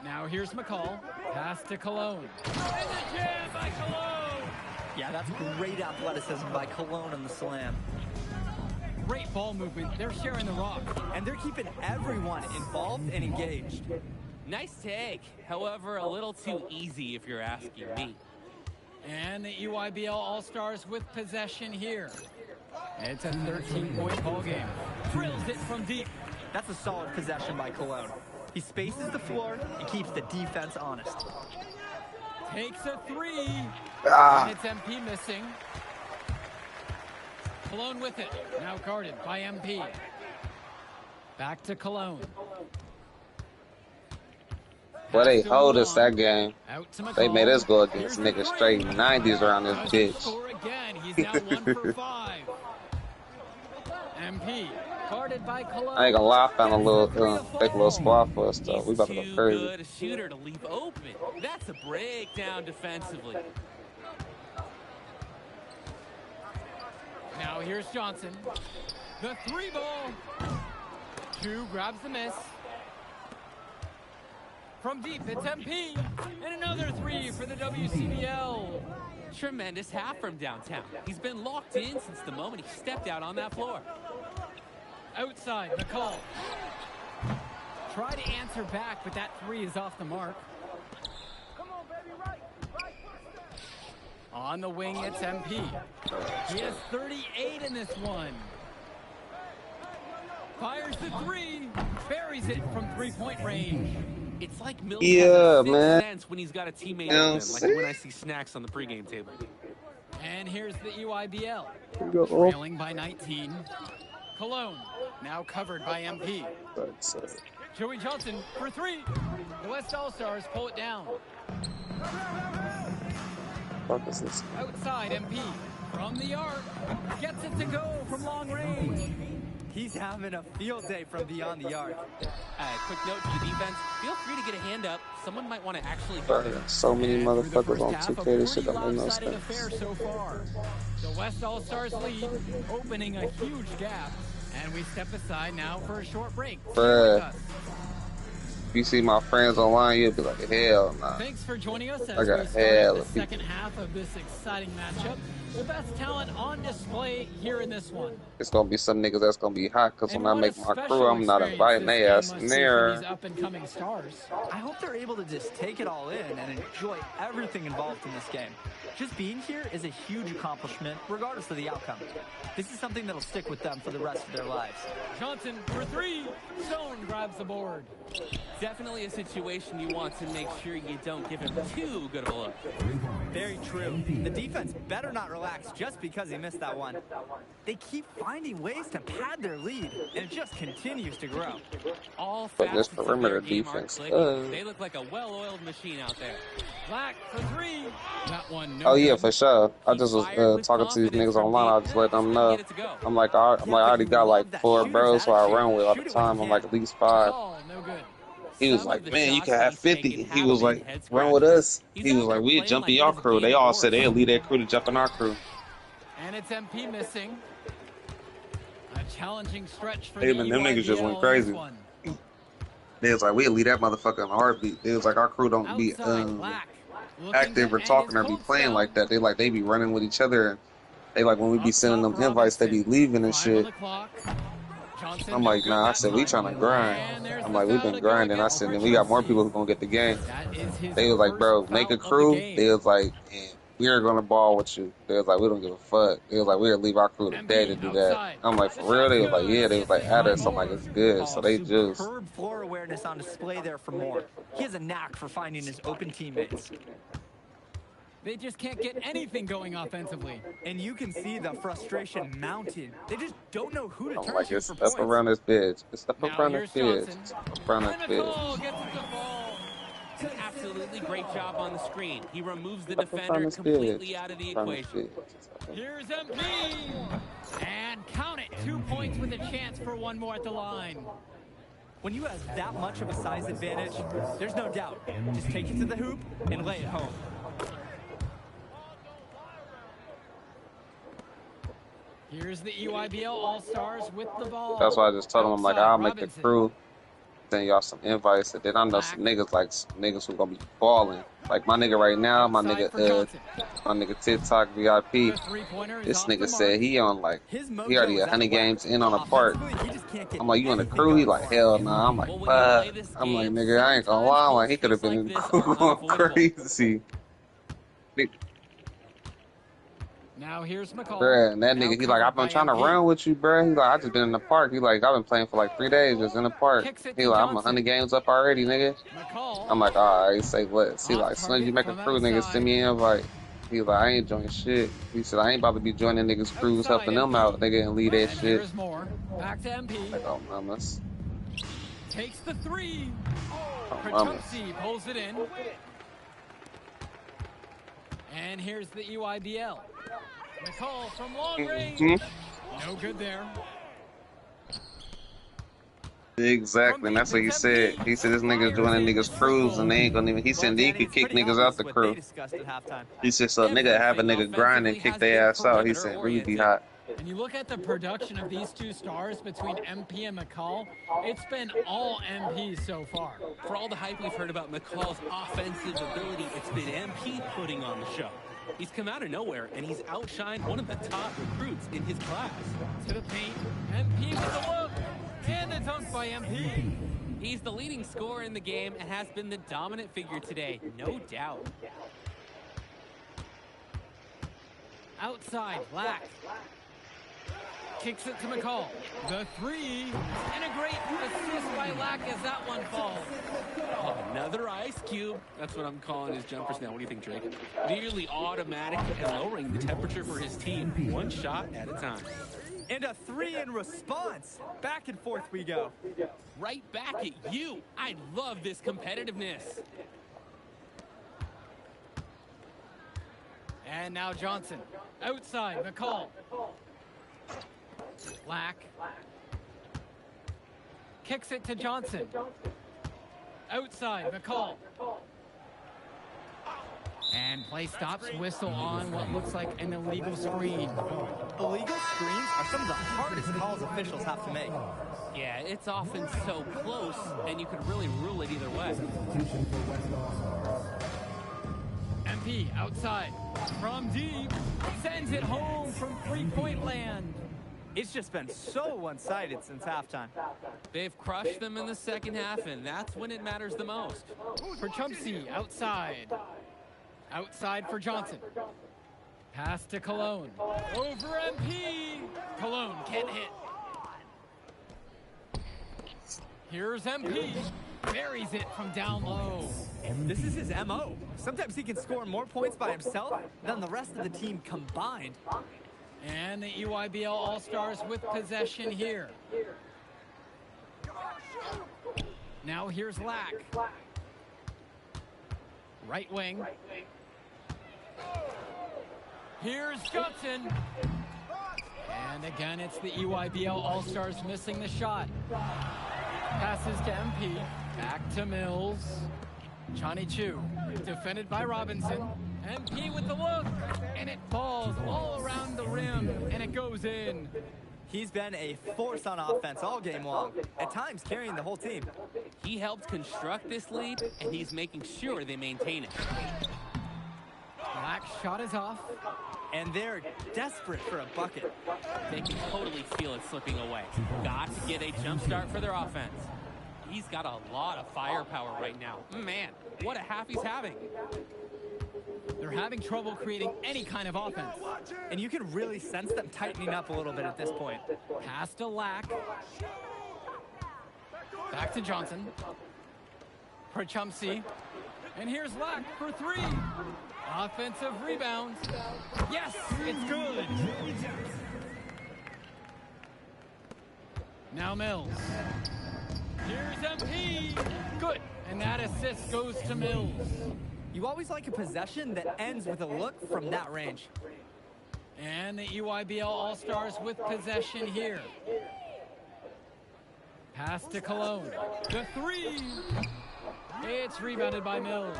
Now here's McCall. Pass to Cologne. And the jam by Cologne. Yeah, that's great athleticism by Cologne on the slam. Great ball movement. They're sharing the rock. And they're keeping everyone involved and engaged. Nice take. However, a little too easy if you're asking me. And the EYBL All-Stars with possession here. It's a 13-point ball game. Drills it from deep. That's a solid possession by Cologne. He spaces the floor and keeps the defense honest. Takes a three. And it's MP missing. Cologne with it. Now guarded by MP. Back to Cologne. Well, they hold us that game. They made us go against niggas straight 90s around this bitch. Score again. He's now 1 for 5. MP guarded by Cologne. I ain't gonna lie, I found a little fake little spot for us though. We about to go crazy. Too good a shooter to leave open. That's a breakdown defensively. Now here's Johnson. The three ball. Two grabs the miss. From deep, it's MP. And another three for the WCBL. Tremendous half from downtown. He's been locked in since the moment he stepped out on that floor. Outside, McCall. Try to answer back, but that three is off the mark. Come on, baby, right. On the wing, it's MP. He has 38 in this one. Fires the three. Buries it from three-point range. It's like Milton has a sixth sense when he's got a teammate open, like when I see snacks on the pregame table. And here's the EYBL. Trailing by 19. Cologne, now covered by MP. Joey Johnson for three. The West All-Stars pull it down. What is this? Outside, MP. From the arc. Gets it to go from long range. He's having a field day from beyond the arc. Quick note to the defense. Feel free to get a hand up. Someone might want to actually... So many motherfuckers on 2K. This shit don't make no sense. So far. The West All-Stars lead, opening a huge gap. And we step aside now for a short break. Bruh. If you see my friends online, you'll be like, hell nah. Thanks for joining us as I got we start the people. second half of this exciting matchup. The best talent on display here in this one. It's gonna be some niggas that's gonna be hot, cause when I make my crew, I'm not inviting their ass in there. These up-and-coming stars. I hope they're able to just take it all in and enjoy everything involved in this game. Just being here is a huge accomplishment, regardless of the outcome. This is something that'll stick with them for the rest of their lives. Johnson for three. Stone grabs the board. Definitely a situation you want to make sure you don't give him too good of a look. Very true. The defense better not relax just because he missed that one. They keep finding ways to pad their lead, and it just continues to grow. All But this facets of perimeter their game are defense, clicking. They look like a well-oiled machine out there. Black for three. That one. Oh yeah, for sure. I just was talking to these niggas online. I just let them know. I'm like, I already got like 4 bros who I run with all the time. I'm like at least 5. He was like, man, you can have 50. He was like, run with us. He was like, we'd jump in your crew. They all said they'd lead that crew to jump in our crew. And it's MP missing. A challenging stretch for Hey man, them niggas just went crazy. They was like, we'd lead that motherfucker in a heartbeat. It was like our crew don't be active or talking or be playing like that. They be running with each other. And they like when we be sending them invites, they be leaving and shit. I'm like, nah, I said, we trying to grind. I'm like, we've been grinding. I said, and we got more people who gonna get the game. They was like, bro, make a crew. They was like, we are gonna ball with you. They was like, we don't give a fuck. They was like, we'll leave our crew today to do that. I'm like, for real? They was like, yeah. They was like, at us. I'm like, it's good. So they just... Superb floor awareness on display there for Moore. He has a knack for finding his open teammates. They just can't get anything going offensively. And you can see the frustration mounting. They just don't know who to turn like, to it's for stuff points. around this bitch. It's stuff around this bitch. Stuff around this bitch. An absolutely great job on the screen. He removes the Stuff defender around this completely bitch. out of the Stuff around this equation. bitch. Here's MP. And count it. 2 points with a chance for one more at the line. When you have that much of a size advantage, there's no doubt. Just take it to the hoop and lay it home. Here's the EYBL All-Stars with the ball. That's why I just told them, I'm like, I'll make the crew, send y'all some invites, and then I know some niggas, like, niggas who gonna be balling. Like, my nigga right now, my nigga TikTok VIP, this nigga said he on, like, he already 100 games in on a part. I'm like, you on the crew? He like, hell nah. I'm like, fuck. I'm like, nigga, I ain't gonna lie. I'm like, he could have been in the crew going crazy. Now here's McCall. Bruh, and that nigga, he like, I've been trying to run with you, bruh. He like, I just been in the park. He like, I've been playing for like 3 days just in the park. He like, I'm 100 games up already, nigga. I'm like, alright, say what? See, like, as soon as you make a crew, nigga, send me an invite. He like, I ain't joining shit. He said, I ain't about to be joining niggas' crews, helping them out. Nigga, and lead that shit. Here's more. Back to MP. Like, oh, mamas. Takes the three. Oh, mamas. Pertuzzi pulls it in. And here's the EYBL. McCall from long range. No good there. Exactly, and that's what he said. He said this nigga's joining niggas' crews and they ain't gonna even. He said he could kick niggas out the crew. He said so nigga have a nigga grind and kick their ass out. He said really be hot. And you look at the production of these two stars between MP and McCall, it's been all MP so far. For all the hype we've heard about McCall's offensive ability, it's been MP putting on the show. He's come out of nowhere, and he's outshined one of the top recruits in his class. To the paint, MP with the look, and the dunk by MP. He's the leading scorer in the game and has been the dominant figure today, no doubt. Outside, Black. Kicks it to McCall. The three, and a great assist by Lack as that one falls. Oh, another ice cube. That's what I'm calling his jumpers now. What do you think, Drake? Nearly automatic and lowering the temperature for his team, one shot at a time. And a three in response. Back and forth we go. Right back at you. I love this competitiveness. And now Johnson. Outside, McCall. Black. Kicks it to Johnson. Outside, McCall. And play stops, whistle on what looks like an illegal screen. Illegal screens are some of the hardest calls officials have to make. Yeah, it's often so close, and you could really rule it either way. MP outside from deep, sends it home from three-point land. It's just been so one-sided since halftime. They've crushed them in the second half, and that's when it matters the most. For Chumsey, outside. Outside for Johnson. Pass to Cologne. Over MP. Cologne can't hit. Here's MP. Buries it from down low. This is his MO. Sometimes he can score more points by himself than the rest of the team combined. And the EYBL All-Stars with possession here. Now here's Lack. Right wing. Here's Johnson. And again, it's the EYBL All-Stars missing the shot. Passes to MP. Back to Mills. Johnny Chu. Defended by Robinson. MP with the look. And it falls all around the rim. And it goes in. He's been a force on offense all game long, at times carrying the whole team. He helped construct this lead, and he's making sure they maintain it. Black's shot is off. And they're desperate for a bucket. They can totally feel it slipping away. Got to get a jump start for their offense. He's got a lot of firepower right now. Man, what a half he's having. They're having trouble creating any kind of offense. And you can really sense them tightening up a little bit at this point. Pass to Lack. Back to Johnson. For Chumsey. And here's Lack for three. Offensive rebound. Yes, it's good. Now Mills. Here's MP. Good. And that assist goes to Mills. You always like a possession that ends with a look from that range. And the EYBL All-Stars with possession here. Pass to Cologne. The three. It's rebounded by Mills.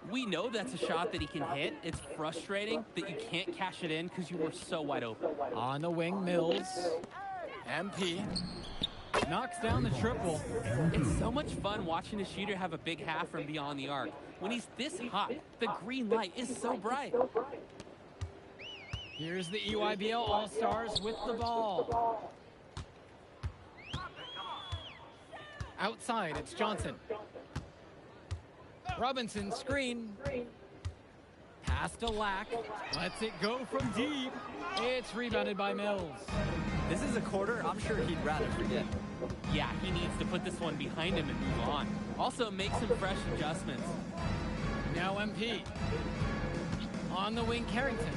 We know that's a shot that he can hit. It's frustrating that you can't cash it in because you were so wide open. On the wing, Mills. MP. Knocks down the triple. It's so much fun watching a shooter have a big half from beyond the arc. When he's this hot, the green light is so bright. Here's the EYBL All-Stars with the ball. Outside, it's Johnson. Robinson, screen. Pass to Lack. Lets it go from deep. It's rebounded by Mills. This is a quarter I'm sure he'd rather forget. Yeah, he needs to put this one behind him and move on. Also, make some fresh adjustments. Now MP. On the wing, Carrington.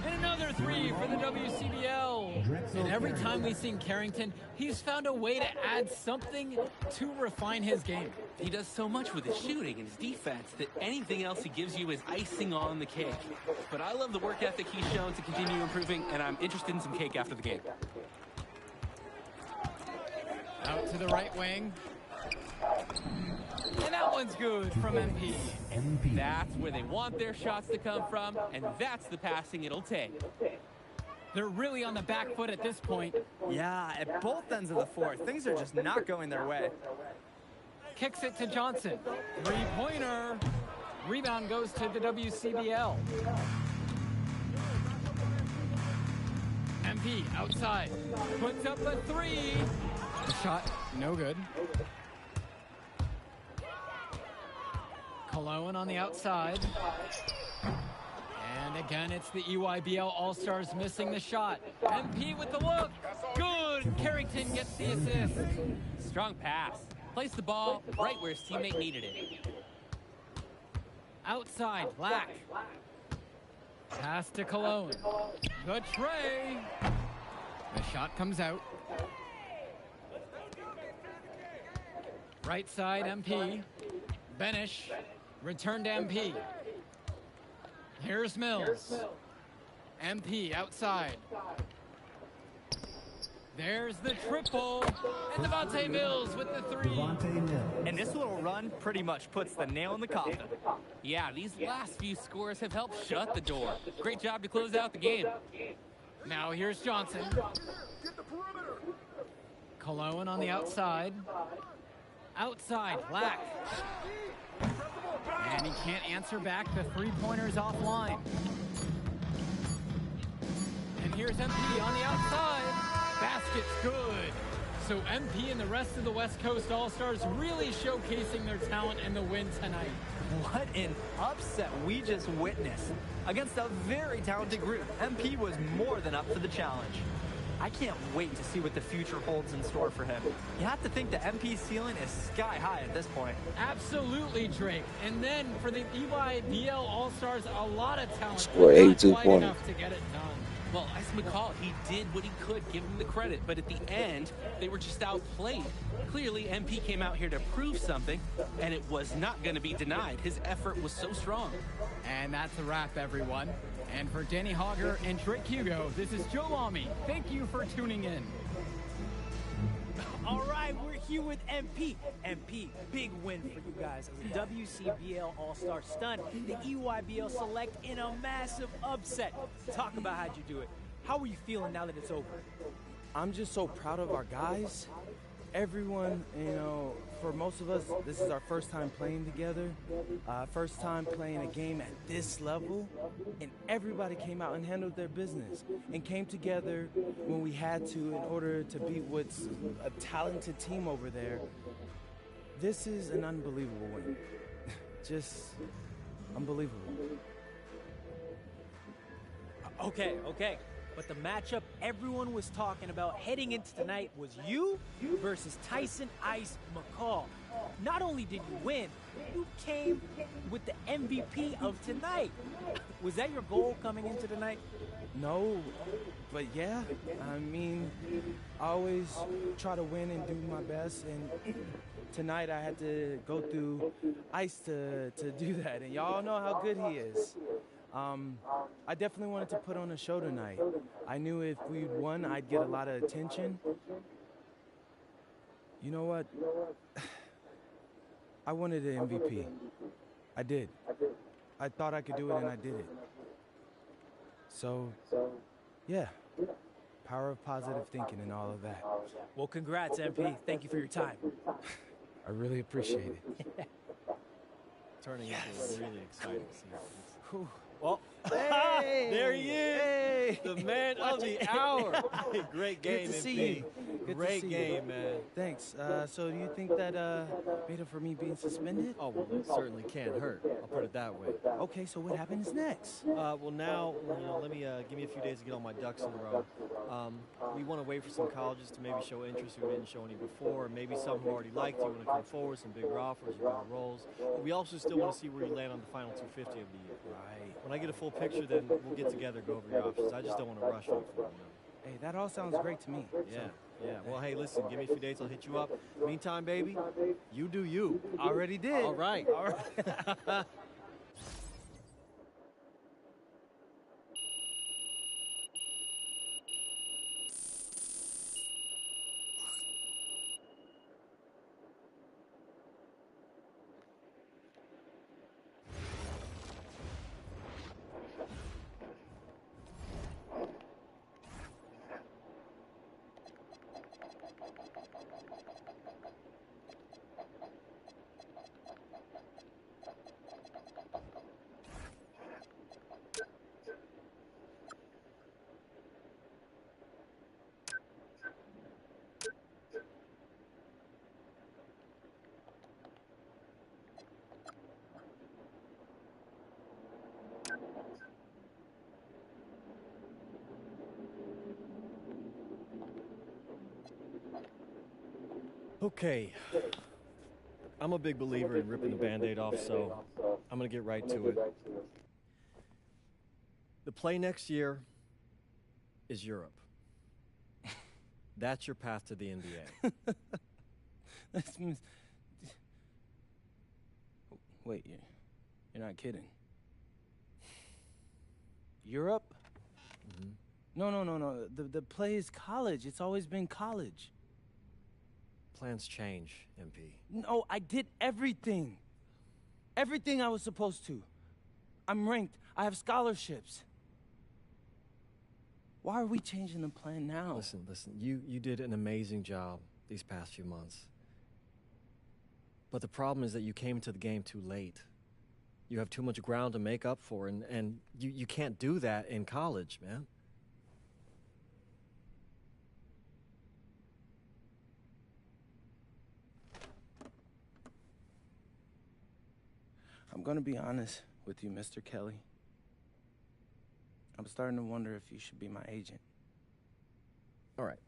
And another three for the WCBL. And every time we've seen Carrington, he's found a way to add something to refine his game. He does so much with his shooting and his defense that anything else he gives you is icing on the cake. But I love the work ethic he's shown to continue improving, and I'm interested in some cake after the game. Out to the right wing. And that one's good from MP. That's where they want their shots to come from, and that's the passing it'll take. They're really on the back foot at this point. Yeah, at both ends of the floor, things are just not going their way. Kicks it to Johnson. Three-pointer. Rebound goes to the WCBL. MP outside. Puts up a three. The shot, no good. Cologne on the outside. And again, it's the EYBL All-Stars missing the shot. MP with the look. Good. Carrington gets the assist. Strong pass. Placed the ball right where his teammate needed it. Outside, Black. Pass to Cologne. The tray. The shot comes out. Right side, MP. Benish. Return to MP. Here's Mills. MP outside. There's the triple. And Devontae Mills with the three. And this little run pretty much puts the nail in the coffin. Yeah, these last few scores have helped shut the door. Great job to close out the game. Now here's Johnson. Cologne on the outside. Outside, Black. And he can't answer back. The three-pointer's offline. And here's MP on the outside. Basket's good. So MP and the rest of the West Coast All-Stars really showcasing their talent in the win tonight. What an upset we just witnessed. Against a very talented group, MP was more than up for the challenge. I can't wait to see what the future holds in store for him. You have to think the MP ceiling is sky high at this point. Absolutely, Drake. And then for the EYBL All-Stars, a lot of talent. Score 82 points. Enough to get it done. Well, Ice McCall, he did what he could, give him the credit, but at the end, they were just outplayed. Clearly, MP came out here to prove something, and it was not going to be denied. His effort was so strong. And that's a wrap, everyone. And for Danny Hogger and Drake Hugo, this is Joe Lamy. Thank you for tuning in. All right, we're here with MP. MP, big win for you guys as a WCBL All-Star stunt. The EYBL Select in a massive upset. Talk about how'd you do it. How are you feeling now that it's over? I'm just so proud of our guys. Everyone, you know, for most of us, this is our first time playing together, first time playing a game at this level, and everybody came out and handled their business and came together when we had to in order to beat what's a talented team over there. This is an unbelievable win. Just unbelievable. Okay. But the matchup everyone was talking about heading into tonight was you versus Tyson Ice McCall. Not only did you win, you came with the MVP of tonight. Was that your goal coming into tonight? No, but yeah, I mean, I always try to win and do my best, and tonight I had to go through Ice to do that, and y'all know how good he is. I definitely wanted to put on a show tonight. I knew if we won, I'd get a lot of attention. You know what? I wanted an MVP. I did. I thought I could do it, and I did it. So, yeah, power of positive thinking and all of that. Well, congrats, MP. Thank you for your time. I really appreciate it. Turning into a really exciting scene. Well, hey, there he is, hey, the man of the hour. Great game, Good to see MP. you. Good Great to see game, you. man. Thanks. So do you think that made up for me being suspended? Oh, well, it certainly can't hurt. I'll put it that way. Okay, so what happens next? Well, now, let me give me a few days to get all my ducks in a row. We want to wait for some colleges to maybe show interest who didn't show any before, or maybe some who already liked you want to come forward, some bigger offers, bigger roles. We also still want to see where you land on the final 250 of the year. Right. When I get a full picture, then we'll get together, go over your options. I just don't want to rush anything. Hey, that all sounds great to me. Yeah. Well, hey, listen, give me a few days, I'll hit you up. Meantime, baby, you do you. Already did. All right. Okay, I'm a big believer in ripping the Band-Aid off, so I'm going to get right to it. The play next year is Europe. That's your path to the NBA. Wait, you're not kidding. Europe? Mm-hmm. No. The play is college. It's always been college. Plans change, MP. No, I did everything. Everything I was supposed to. I'm ranked. I have scholarships. Why are we changing the plan now? Listen. You did an amazing job these past few months. But the problem is that you came into the game too late. You have too much ground to make up for, and you can't do that in college, man. I'm gonna be honest with you, Mr. Kelly. I'm starting to wonder if you should be my agent. All right.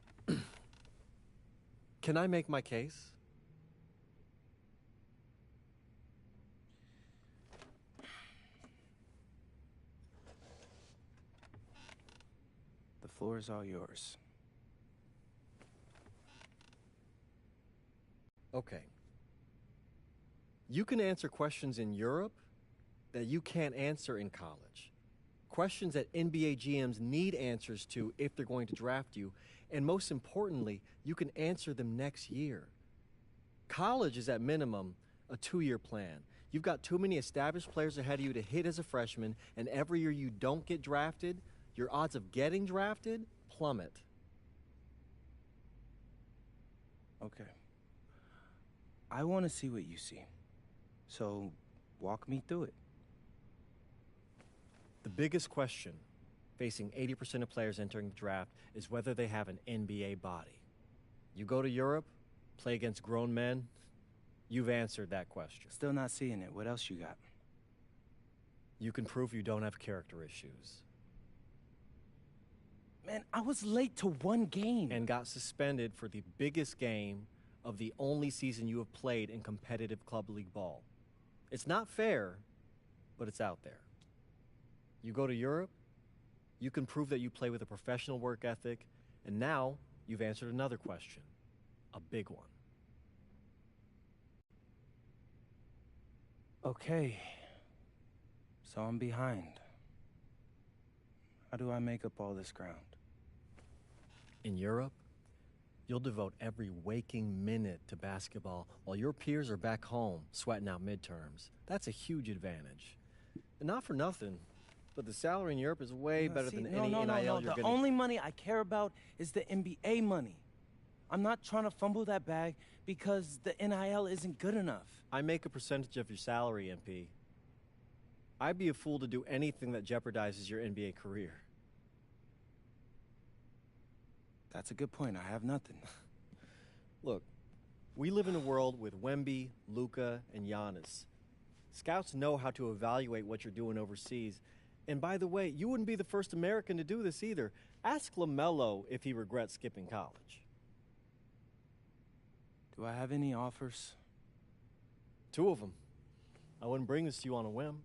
Can I make my case? The floor is all yours. Okay. You can answer questions in Europe that you can't answer in college. Questions that NBA GMs need answers to if they're going to draft you. And most importantly, you can answer them next year. College is at minimum a 2-year plan. You've got too many established players ahead of you to hit as a freshman, and every year you don't get drafted, your odds of getting drafted plummet. Okay. I want to see what you see. So, walk me through it. The biggest question facing 80% of players entering the draft is whether they have an NBA body. You go to Europe, play against grown men, you've answered that question. Still not seeing it. What else you got? You can prove you don't have character issues. Man, I was late to one game. And got suspended for the biggest game of the only season you have played in competitive club league ball. It's not fair, but it's out there. You go to Europe, you can prove that you play with a professional work ethic, and now you've answered another question, a big one. Okay, so I'm behind. How do I make up all this ground? In Europe, you'll devote every waking minute to basketball while your peers are back home sweating out midterms. That's a huge advantage. And not for nothing, but the salary in Europe is way better than any NIL you're The getting. only money I care about is the NBA money. I'm not trying to fumble that bag because the NIL isn't good enough. I make a percentage of your salary, MP. I'd be a fool to do anything that jeopardizes your NBA career. That's a good point. I have nothing. Look, we live in a world with Wemby, Luka, and Giannis. Scouts know how to evaluate what you're doing overseas. And by the way, you wouldn't be the first American to do this either. Ask LaMelo if he regrets skipping college. Do I have any offers? 2 of them. I wouldn't bring this to you on a whim.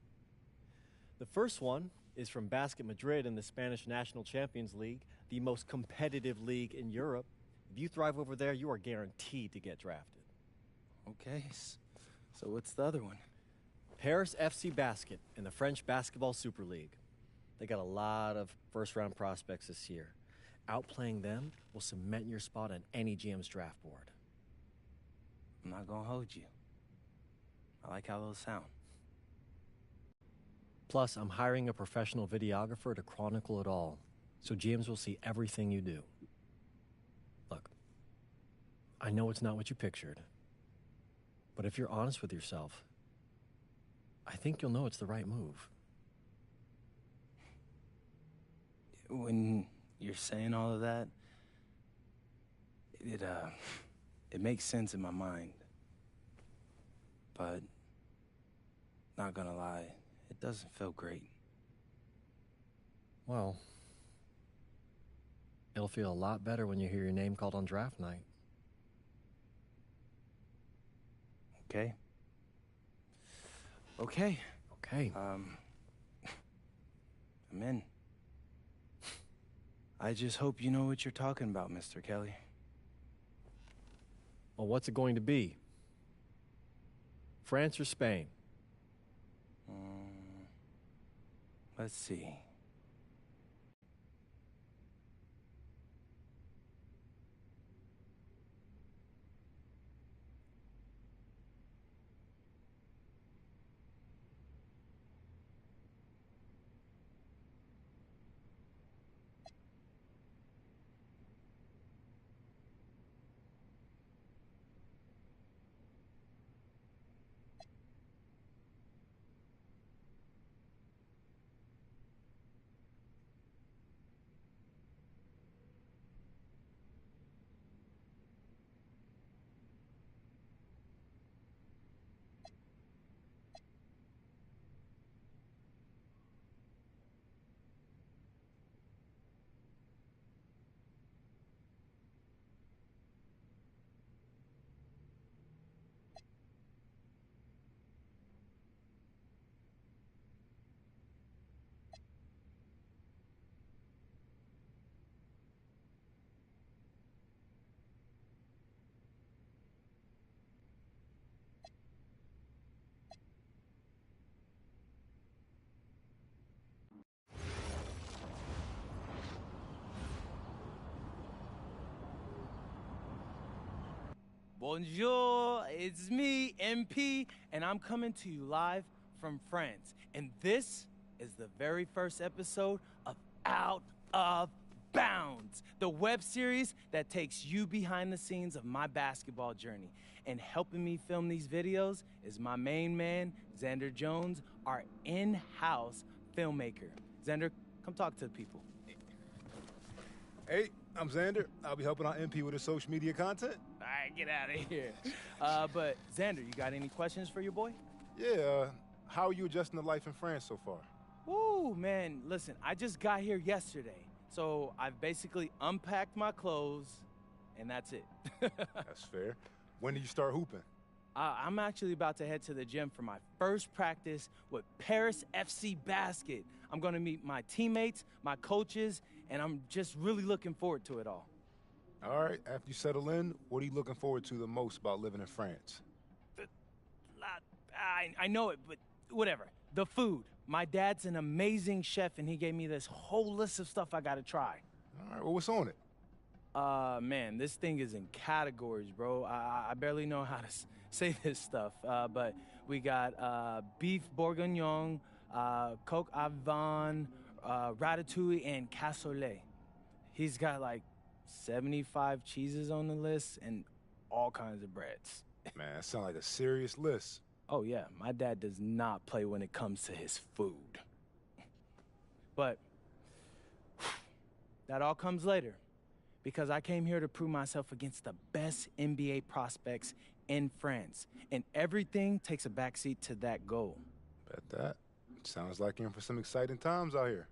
The first one is from Basket Madrid in the Spanish National Champions League, the most competitive league in Europe. If you thrive over there, you are guaranteed to get drafted. Okay, so what's the other one? Paris FC Basket in the French Basketball Super League. They got a lot of first-round prospects this year. Outplaying them will cement your spot on any GM's draft board. I'm not gonna hold you. I like how those sound. Plus, I'm hiring a professional videographer to chronicle it all, so GMs will see everything you do. Look, I know it's not what you pictured, but if you're honest with yourself, I think you'll know it's the right move. When you're saying all of that, it makes sense in my mind. But, not gonna lie, it doesn't feel great. Well, it'll feel a lot better when you hear your name called on draft night. Okay. Okay. Okay. I'm in. I just hope you know what you're talking about, Mr. Kelly. Well, what's it going to be? France or Spain? Let's see. Bonjour, it's me, MP, and I'm coming to you live from France. And this is the very first episode of Out of Bounds, the web series that takes you behind the scenes of my basketball journey. And helping me film these videos is my main man, Xander Jones, our in-house filmmaker. Xander, come talk to the people. Hey, I'm Xander. I'll be helping out MP with his social media content. All right, get out of here. But Xander, you got any questions for your boy? Yeah, how are you adjusting to life in France so far? Ooh, man, listen, I just got here yesterday. So I've basically unpacked my clothes, and that's it. That's fair. When did you start hooping? I'm actually about to head to the gym for my first practice with Paris FC Basket. I'm gonna meet my teammates, my coaches, and I'm just really looking forward to it all. All right, after you settle in, what are you looking forward to the most about living in France? I know it, but whatever. The food. My dad's an amazing chef, and he gave me this whole list of stuff I gotta try. All right, well, what's on it? Man, this thing is in categories, bro. I barely know how to say this stuff, but we got beef bourguignon, coq au vin, ratatouille, and cassoulet. He's got like 75 cheeses on the list and all kinds of breads. Man, that sounds like a serious list. Oh, yeah, my dad does not play when it comes to his food. But that all comes later, because I came here to prove myself against the best NBA prospects in France, and everything takes a backseat to that goal. Bet that. Sounds like you're in for some exciting times out here.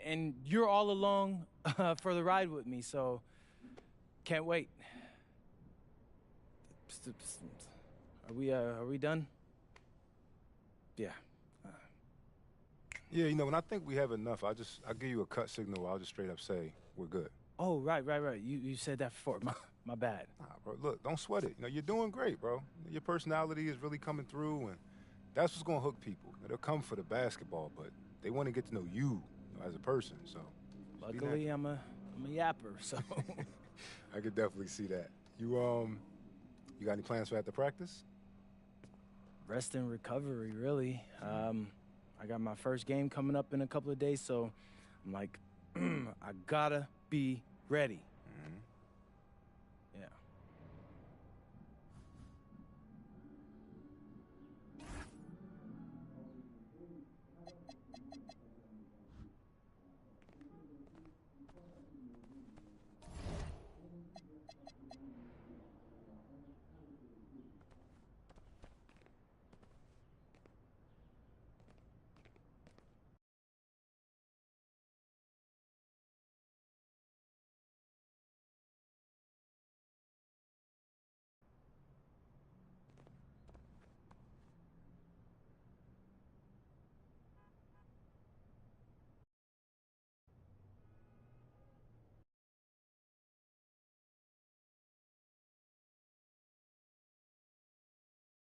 And you're all along for the ride with me, so can't wait. Are we done? Yeah. Yeah, you know, when I think we have enough, I'll give you a cut signal. I'll just straight up say we're good. Oh, right. You said that before. My bad. Nah, bro, look, don't sweat it. You know, you're doing great, bro. Your personality is really coming through, and that's what's gonna hook people. They'll come for the basketball, but they want to get to know you, as a person. So, luckily, I'm a yapper, so. I could definitely see that. You got any plans for after practice? Rest and recovery, really. I got my first game coming up in a couple of days, so I'm like, I gotta be ready.